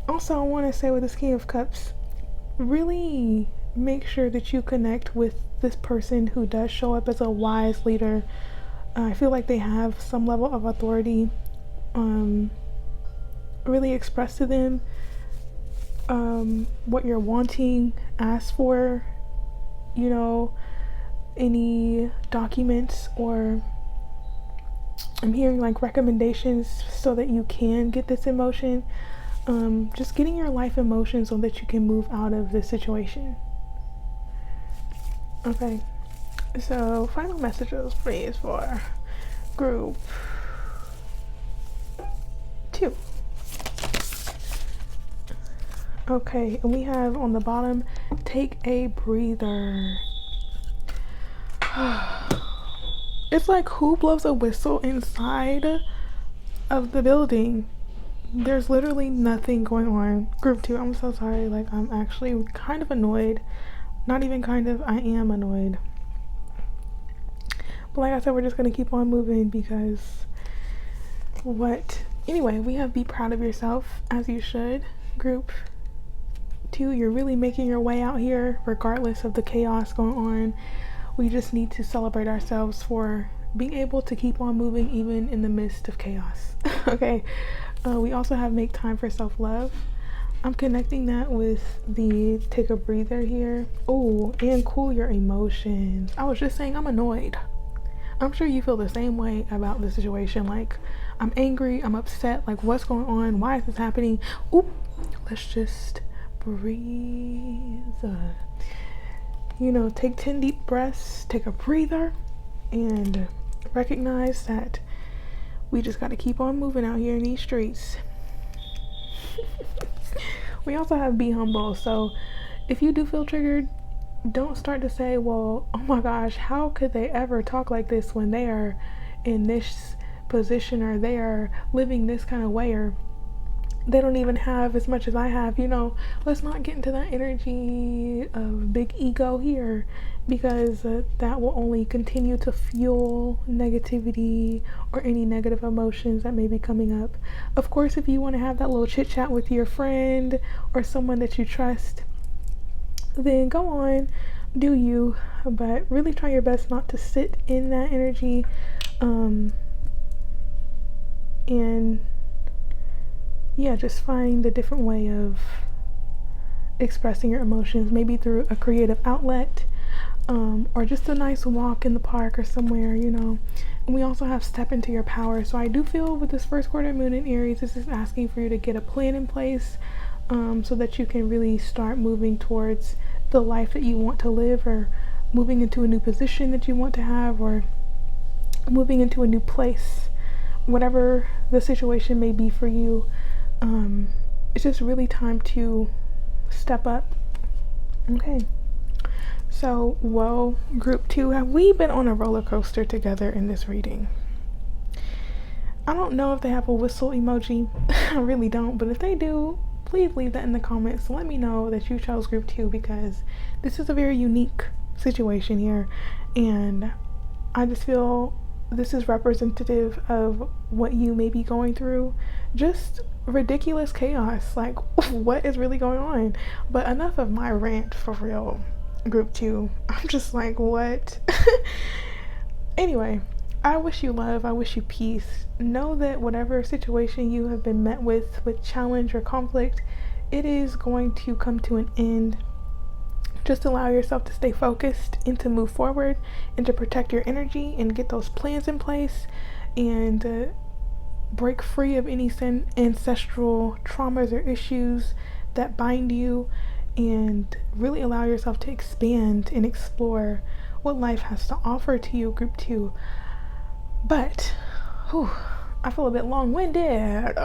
Also, I want to say with this King of Cups, really make sure that you connect with this person who does show up as a wise leader. I feel like they have some level of authority. Really express to them what you're wanting, ask for, you know, any documents, or I'm hearing like recommendations so that you can get this emotion. Just getting your life emotion so that you can move out of this situation. Okay, so final messages please for group 2. Okay, and we have on the bottom, take a breather. It's like, who blows a whistle inside of the building? There's literally nothing going on. Group 2, I'm so sorry. Like, I'm actually kind of annoyed. Not even kind of, I am annoyed. But like I said, we're just gonna keep on moving because anyway, we have be proud of yourself, as you should. Group 2, you're really making your way out here regardless of the chaos going on. We just need to celebrate ourselves for being able to keep on moving even in the midst of chaos. Okay, we also have make time for self-love. I'm connecting that with the take a breather here. Oh, and cool your emotions. I was just saying, I'm annoyed. I'm sure you feel the same way about the situation. Like, I'm angry, I'm upset, like, what's going on? Why is this happening? Oop, let's just breathe. You know, take 10 deep breaths, take a breather, and recognize that we just got to keep on moving out here in these streets. We also have be humble. So if you do feel triggered, don't start to say, well, oh my gosh, how could they ever talk like this when they are in this position, or they are living this kind of way, or they don't even have as much as I have. You know, let's not get into that energy of big ego here, because that will only continue to fuel negativity or any negative emotions that may be coming up. Of course, if you want to have that little chit chat with your friend or someone that you trust, then go on, do you, but really try your best not to sit in that energy, and yeah, just find a different way of expressing your emotions, maybe through a creative outlet, or just a nice walk in the park or somewhere, you know. And we also have step into your power. So I do feel with this first quarter moon in Aries, this is asking for you to get a plan in place, so that you can really start moving towards the life that you want to live, or moving into a new position that you want to have, or moving into a new place, whatever the situation may be for you. It's just really time to step up. Okay, so, whoa, group 2, have we been on a roller coaster together in this reading? I don't know if they have a whistle emoji. I really don't, but if they do, please leave that in the comments. Let me know that you chose group 2, because this is a very unique situation here, and I just feel this is representative of what you may be going through. Just ridiculous chaos. Like, what is really going on? But enough of my rant, for real. Group 2. I'm just like, what? Anyway, I wish you love. I wish you peace. Know that whatever situation you have been met with challenge or conflict, it is going to come to an end. Just allow yourself to stay focused and to move forward and to protect your energy and get those plans in place and break free of any ancestral traumas or issues that bind you, and really allow yourself to expand and explore what life has to offer to you, group 2. But I feel a bit long-winded.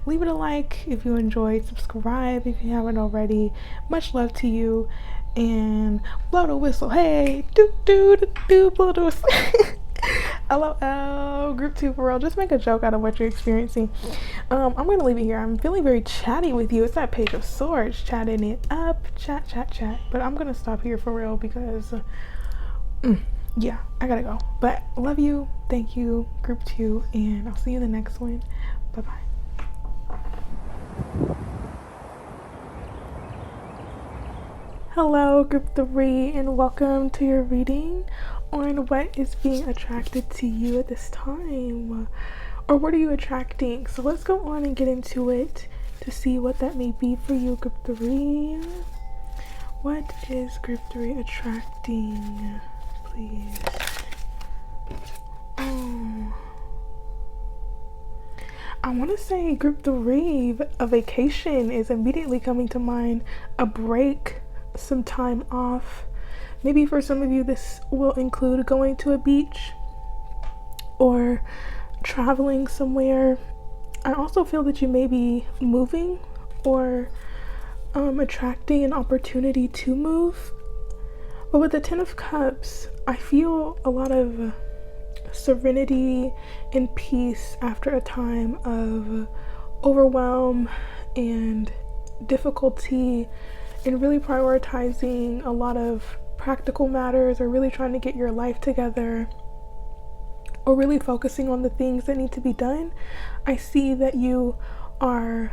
Leave it a like if you enjoyed, subscribe if you haven't already. Much love to you, and blow the whistle. Hey, blow the whistle. LOL, group 2 for real. Just make a joke out of what you're experiencing. I'm gonna leave it here. I'm feeling very chatty with you. It's that Page of Swords, chatting it up, chat. But I'm gonna stop here for real because yeah, I gotta go. But love you, thank you, group 2, and I'll see you in the next one. Bye bye. Hello, group 3, and welcome to your reading on what is being attracted to you at this time, or what are you attracting. So let's go on and get into it to see what that may be for you, group 3. What is group 3 attracting, please? I want to say group 3, a vacation is immediately coming to mind. A break, some time off. Maybe for some of you this will include going to a beach or traveling somewhere. I also feel that you may be moving or attracting an opportunity to move. But with the 10 of Cups, I feel a lot of serenity and peace after a time of overwhelm and difficulty, and really prioritizing a lot of practical matters, or really trying to get your life together, or really focusing on the things that need to be done. I see that you are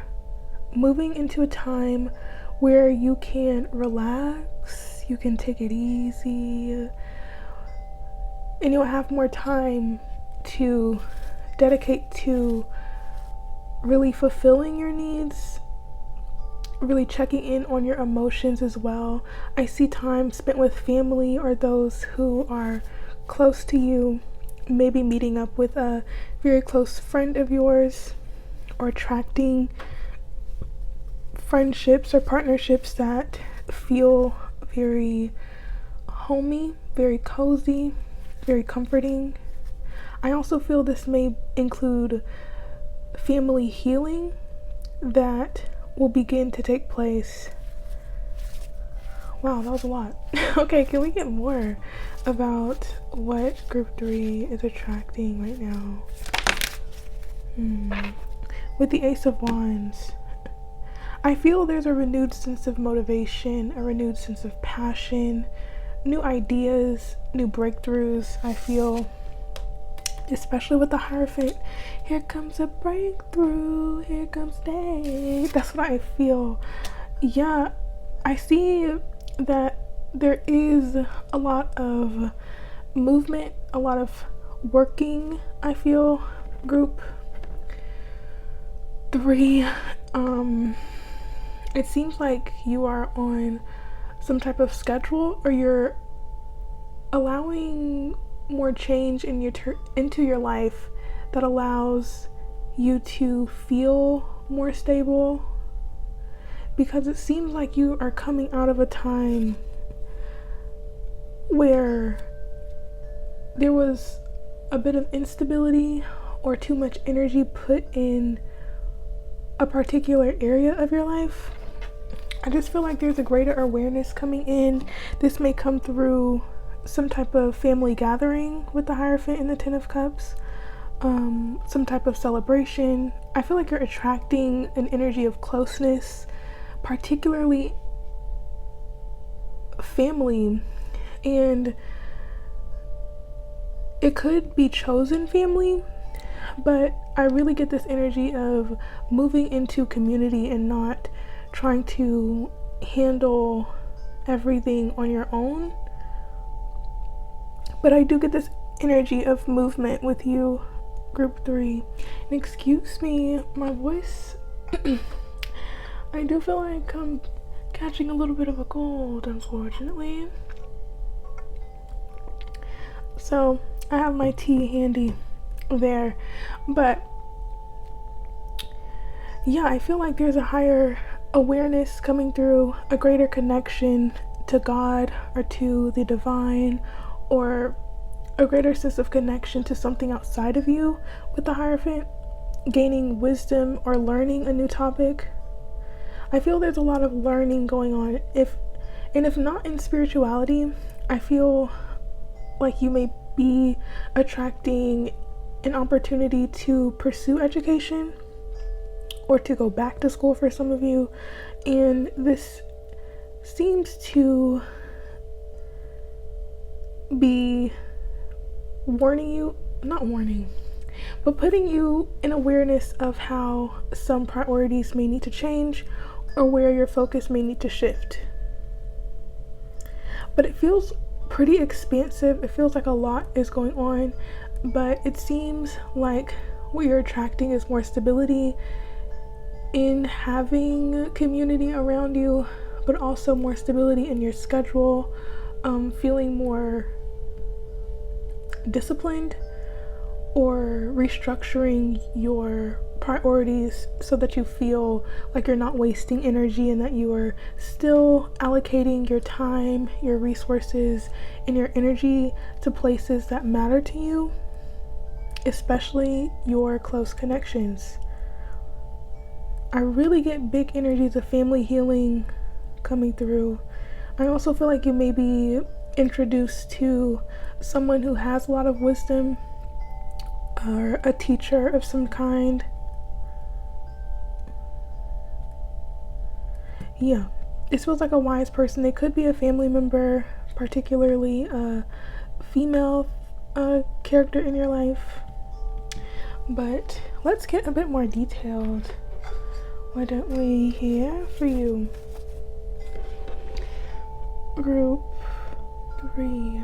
moving into a time where you can relax, you can take it easy, and you'll have more time to dedicate to really fulfilling your needs, really checking in on your emotions as well. I see time spent with family or those who are close to you, maybe meeting up with a very close friend of yours, or attracting friendships or partnerships that feel very homey, very cozy, very comforting. I also feel this may include family healing that will begin to take place. Wow, that was a lot. Okay, can we get more about what group 3 is attracting right now? With the Ace of Wands, I feel there's a renewed sense of motivation, a renewed sense of passion, new ideas, new breakthroughs. I feel, especially with the Hierophant, here comes a breakthrough, here comes day. That's what I feel. Yeah, I see that there is a lot of movement, a lot of working, I feel, group 3. It seems like you are on some type of schedule, or you're allowing more change in into your life that allows you to feel more stable, because it seems like you are coming out of a time where there was a bit of instability or too much energy put in a particular area of your life. I just feel like there's a greater awareness coming in. This may come through some type of family gathering with the Hierophant and the 10 of Cups. some type of celebration. I feel like you're attracting an energy of closeness, particularly family, and it could be chosen family, but I really get this energy of moving into community and not trying to handle everything on your own. But I do get this energy of movement with you, group 3. And excuse me, my voice, I do feel like I'm catching a little bit of a cold, unfortunately. So I have my tea handy there, but yeah, I feel like there's a higher awareness coming through, a greater connection to God or to the divine, or a greater sense of connection to something outside of you with the Hierophant, gaining wisdom or learning a new topic. I feel there's a lot of learning going on. If not in spirituality, I feel like you may be attracting an opportunity to pursue education or to go back to school for some of you, and this seems to be putting you in awareness of how some priorities may need to change or where your focus may need to shift. But it feels pretty expansive. It feels like a lot is going on, but it seems like what you're attracting is more stability in having community around you, but also more stability in your schedule, feeling more disciplined, or restructuring your priorities so that you feel like you're not wasting energy and that you are still allocating your time, your resources, and your energy to places that matter to you, especially your close connections. I really get big energies of family healing coming through. I also feel like you may be introduced to someone who has a lot of wisdom, or a teacher of some kind. Yeah, this feels like a wise person. They could be a family member, particularly a female character in your life. But let's get a bit more detailed. Why don't we hear for you? Group 3.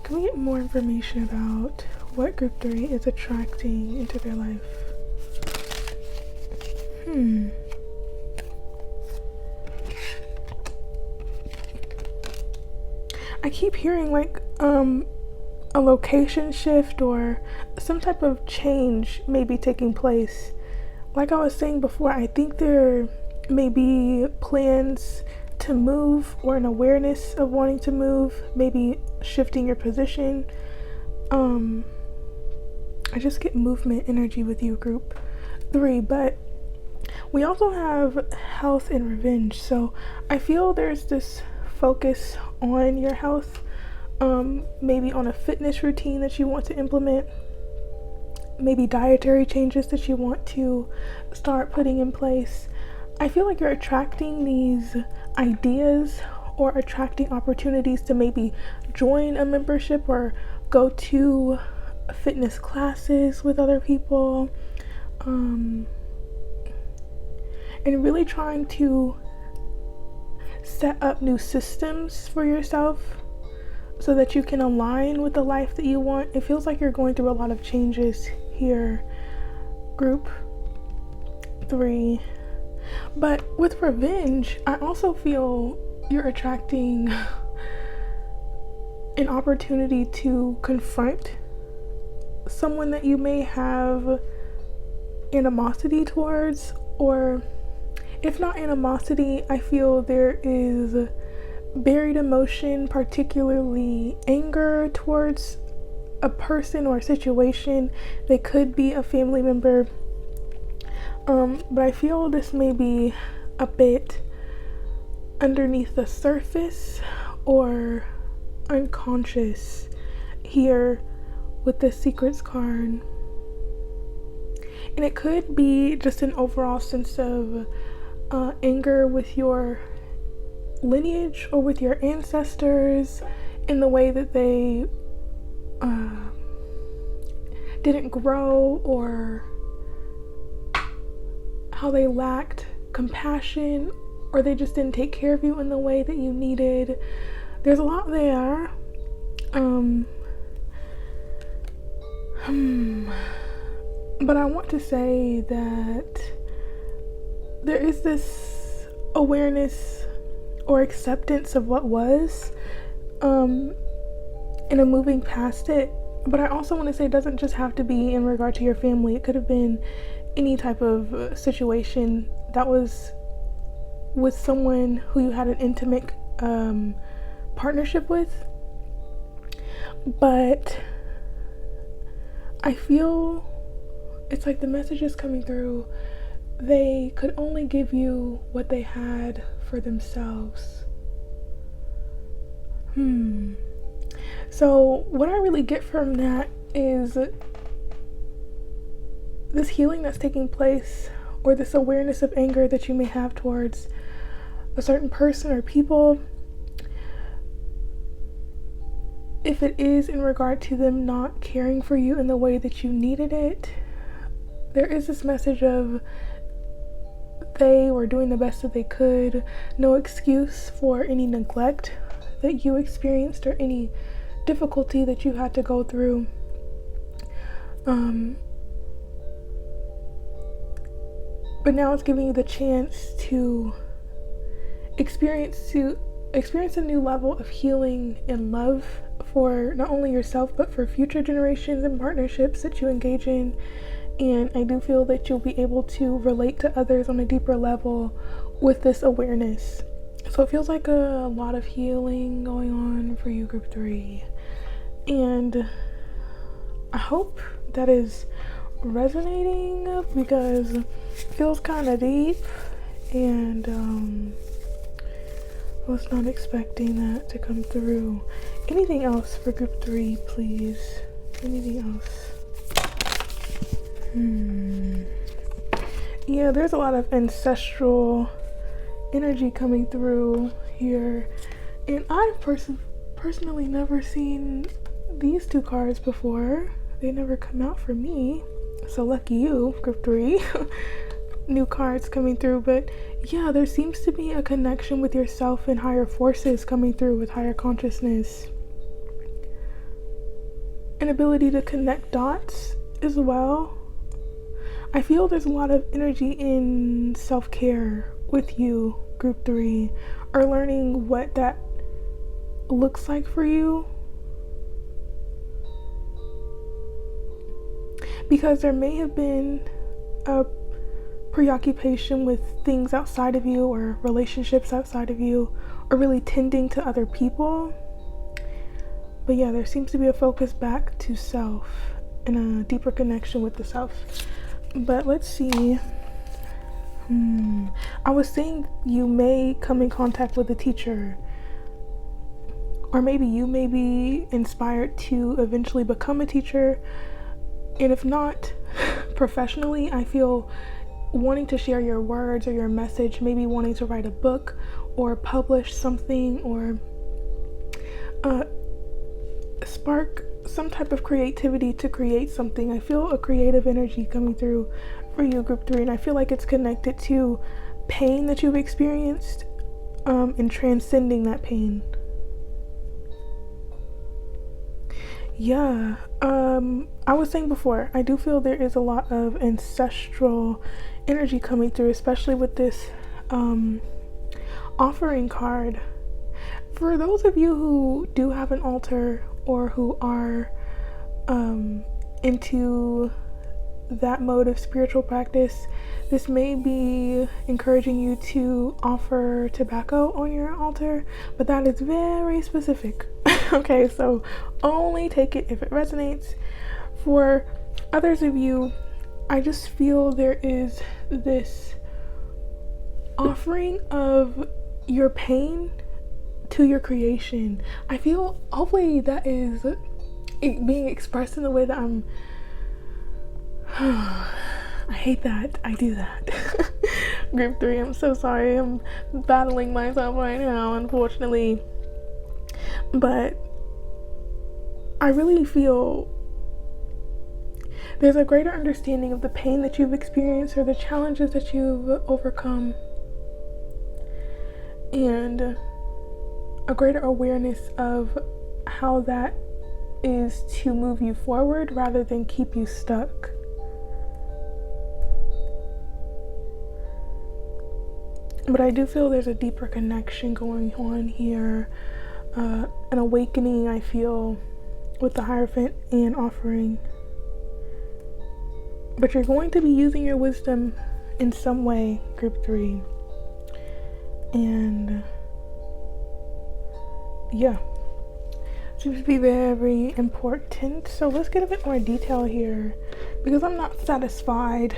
Can we get more information about what group 3 is attracting into their life? I keep hearing like a location shift or some type of change may be taking place. Like I was saying before, I think there may be plans to move or an awareness of wanting to move, maybe shifting your position. I just get movement energy with you, group 3, but we also have health and revenge. So I feel there's this focus on your health, maybe on a fitness routine that you want to implement, maybe dietary changes that you want to start putting in place. I feel like you're attracting these ideas or attracting opportunities to maybe join a membership or go to fitness classes with other people, and really trying to set up new systems for yourself so that you can align with the life that you want. It feels like you're going through a lot of changes here, group 3. But with revenge, I also feel you're attracting an opportunity to confront someone that you may have animosity towards, or if not animosity, I feel there is buried emotion, particularly anger towards a person or a situation. They could be a family member, but I feel this may be a bit underneath the surface or unconscious here with the Secrets card. And it could be just an overall sense of anger with your lineage or with your ancestors in the way that they didn't grow, or how they lacked compassion, or they just didn't take care of you in the way that you needed. There's a lot there. But I want to say that there is this awareness or acceptance of what was, and a moving past it. But I also want to say it doesn't just have to be in regard to your family. It could have been any type of situation that was with someone who you had an intimate partnership with. But I feel it's like the messages coming through, they could only give you what they had for themselves. So what I really get from that is this healing that's taking place, or this awareness of anger that you may have towards a certain person or people. If it is in regard to them not caring for you in the way that you needed it, there is this message of they were doing the best that they could. No excuse for any neglect that you experienced or any difficulty that you had to go through. But now it's giving you the chance to experience a new level of healing and love for not only yourself, but for future generations and partnerships that you engage in. And I do feel that you'll be able to relate to others on a deeper level with this awareness. So it feels like a lot of healing going on for you, group 3. And I hope that is resonating, because it feels kind of deep, and I was not expecting that to come through. Anything else for group 3, please? Anything else? Yeah, there's a lot of ancestral energy coming through here, and I've personally never seen these 2 cards before. They never come out for me, so lucky you, group 3. New cards coming through. But yeah, there seems to be a connection with yourself and higher forces coming through, with higher consciousness, an ability to connect dots as well. I feel there's a lot of energy in self-care with you, group 3, or learning what that looks like for you. Because there may have been a preoccupation with things outside of you, or relationships outside of you, or really tending to other people. But yeah, there seems to be a focus back to self and a deeper connection with the self. But let's see. I was saying you may come in contact with a teacher, or maybe you may be inspired to eventually become a teacher. And if not professionally, I feel wanting to share your words or your message, maybe wanting to write a book or publish something, or spark some type of creativity to create something. I feel a creative energy coming through for you, group 3, and I feel like it's connected to pain that you've experienced, and transcending that pain. Yeah, I was saying before, I do feel there is a lot of ancestral energy coming through, especially with this offering card. For those of you who do have an altar, or who are into that mode of spiritual practice, this may be encouraging you to offer tobacco on your altar, but that is very specific. Okay, so only take it if it resonates. For others of you, I just feel there is this offering of your pain to your creation. I feel hopefully that is being expressed in the way that I'm I hate that I do that. Group 3, I'm so sorry. I'm battling myself right now, unfortunately. But I really feel there's a greater understanding of the pain that you've experienced or the challenges that you've overcome, and a greater awareness of how that is to move you forward rather than keep you stuck. But I do feel there's a deeper connection going on here, an awakening I feel with the Hierophant and Offering. But you're going to be using your wisdom in some way, Group 3. And yeah, seems to be very important. So let's get a bit more detail here, because I'm not satisfied.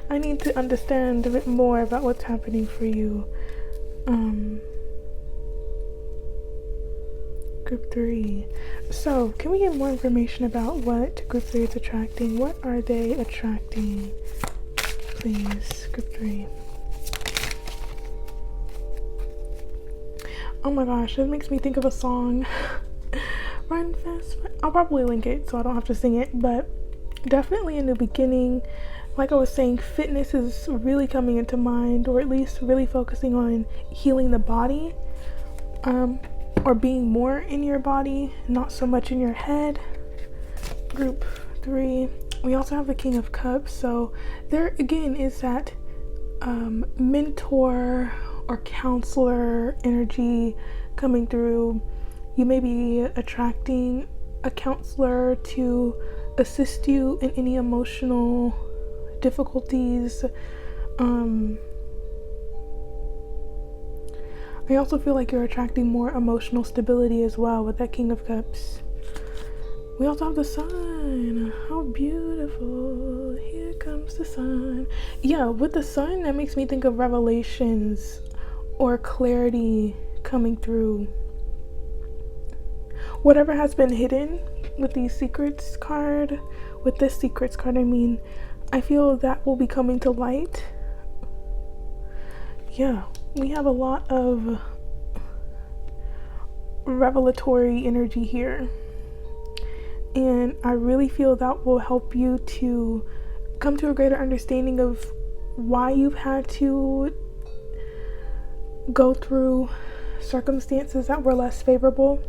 I need to understand a bit more about what's happening for you. Group 3. So, can we get more information about what Group 3 is attracting? What are they attracting? Please, Group 3. Oh my gosh, this makes me think of a song. Run fast. I'll probably link it so I don't have to sing it, but definitely a new beginning. Like I was saying, fitness is really coming into mind, or at least really focusing on healing the body. Or being more in your body, not so much in your head. Group 3. We also have the King of Cups. So there again is that mentor or counselor energy coming through. You may be attracting a counselor to assist you in any emotional difficulties. I also feel like you're attracting more emotional stability as well with that King of Cups. We also have the Sun. How beautiful. Here comes the Sun. Yeah, with the Sun, that makes me think of revelations or clarity coming through. Whatever has been hidden with these secrets card, with this secrets card, I feel that will be coming to light. Yeah, we have a lot of revelatory energy here, and I really feel that will help you to come to a greater understanding of why you've had to go through circumstances that were less favorable.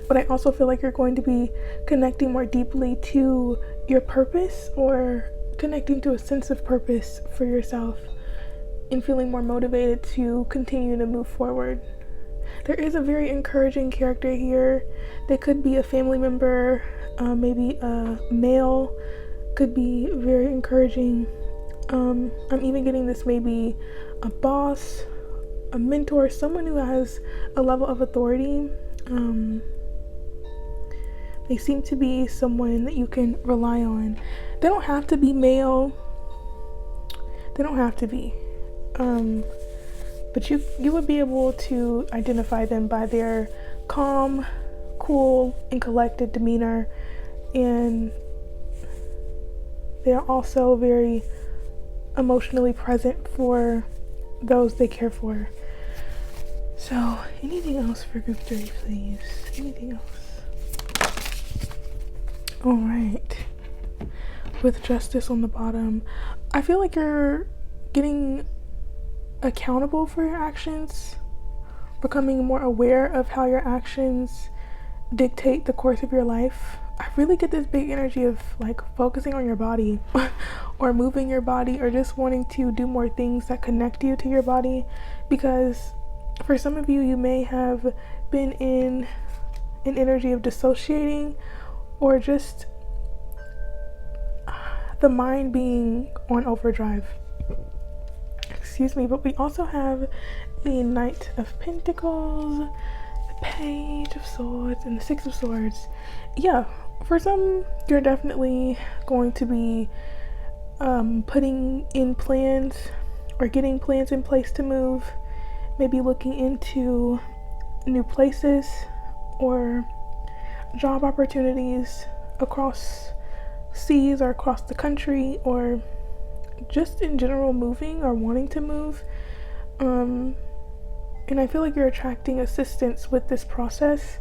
But I also feel like you're going to be connecting more deeply to your purpose, or connecting to a sense of purpose for yourself, and feeling more motivated to continue to move forward. There is a very encouraging character here. They could be a family member, maybe a male, could be very encouraging. I'm even getting this maybe a boss, a mentor, someone who has a level of authority. They seem to be someone that you can rely on. They don't have to be male. They don't have to be. But you would be able to identify them by their calm, cool, and collected demeanor, and they're also very emotionally present for those they care for. So, anything else for Group 3, please? Anything else? Alright. With Justice on the bottom, I feel like you're getting accountable for your actions, becoming more aware of how your actions dictate the course of your life. I really get this big energy of like focusing on your body or moving your body, or just wanting to do more things that connect you to your body, because for some of you, you may have been in an energy of dissociating, or just the mind being on overdrive. Excuse me, but we also have the Knight of Pentacles, the Page of Swords, and the Six of Swords. Yeah, for some, you're definitely going to be putting in plans or getting plans in place to move, maybe looking into new places, or job opportunities across seas or across the country, or just in general moving or wanting to move. And I feel like you're attracting assistance with this process,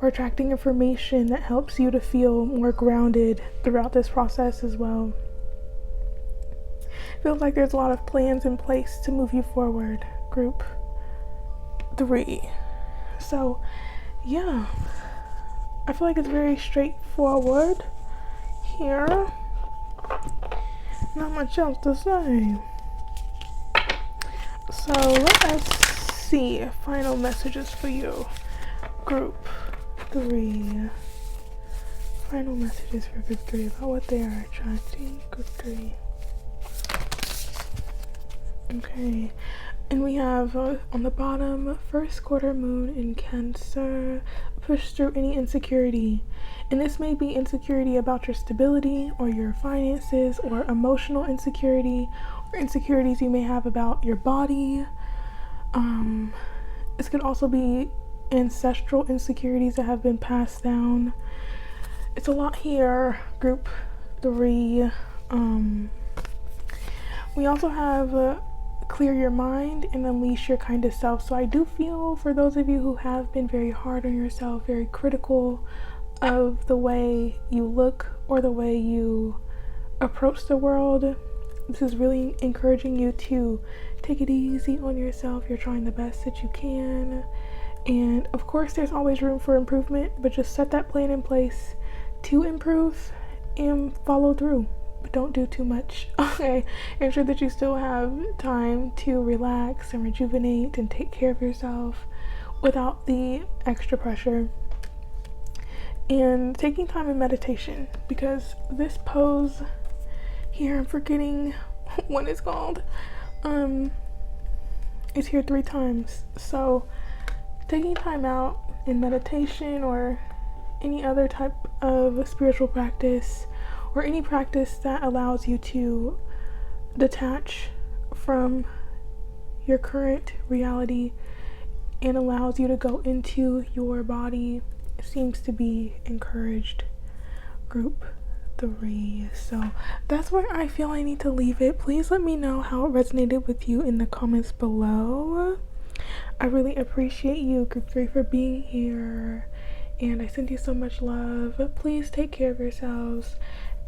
or attracting information that helps you to feel more grounded throughout this process as well. Feels like there's a lot of plans in place to move you forward, group 3. So yeah, I feel like it's very straightforward here. Not much else to say. So let us see final messages for you, group 3. Final messages for group 3 about what they are attracting, group 3. Okay, and we have on the bottom, first quarter moon in Cancer. Push through any insecurity, and this may be insecurity about your stability or your finances, or emotional insecurity, or insecurities you may have about your body. This could also be ancestral insecurities that have been passed down. It's a lot here, group 3. We also have clear your mind and unleash your kind of self. So I do feel for those of you who have been very hard on yourself, very critical of the way you look or the way you approach the world, this is really encouraging you to take it easy on yourself. You're trying the best that you can, and of course there's always room for improvement, but just set that plan in place to improve and follow through. But don't do too much. Okay, ensure that you still have time to relax and rejuvenate and take care of yourself without the extra pressure. And taking time in meditation, because this pose here, I'm forgetting what it's called, is here 3 times. So taking time out in meditation or any other type of spiritual practice, or any practice that allows you to detach from your current reality and allows you to go into your body, seems to be encouraged, group 3. So that's where I feel I need to leave it. Please let me know how it resonated with you in the comments below. I really appreciate you, group 3, for being here, and I send you so much love. Please take care of yourselves,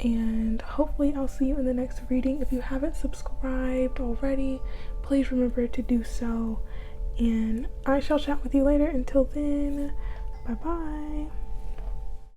and hopefully I'll see you in the next reading. If you haven't subscribed already, please remember to do so, and I shall chat with you later. Until then, bye bye.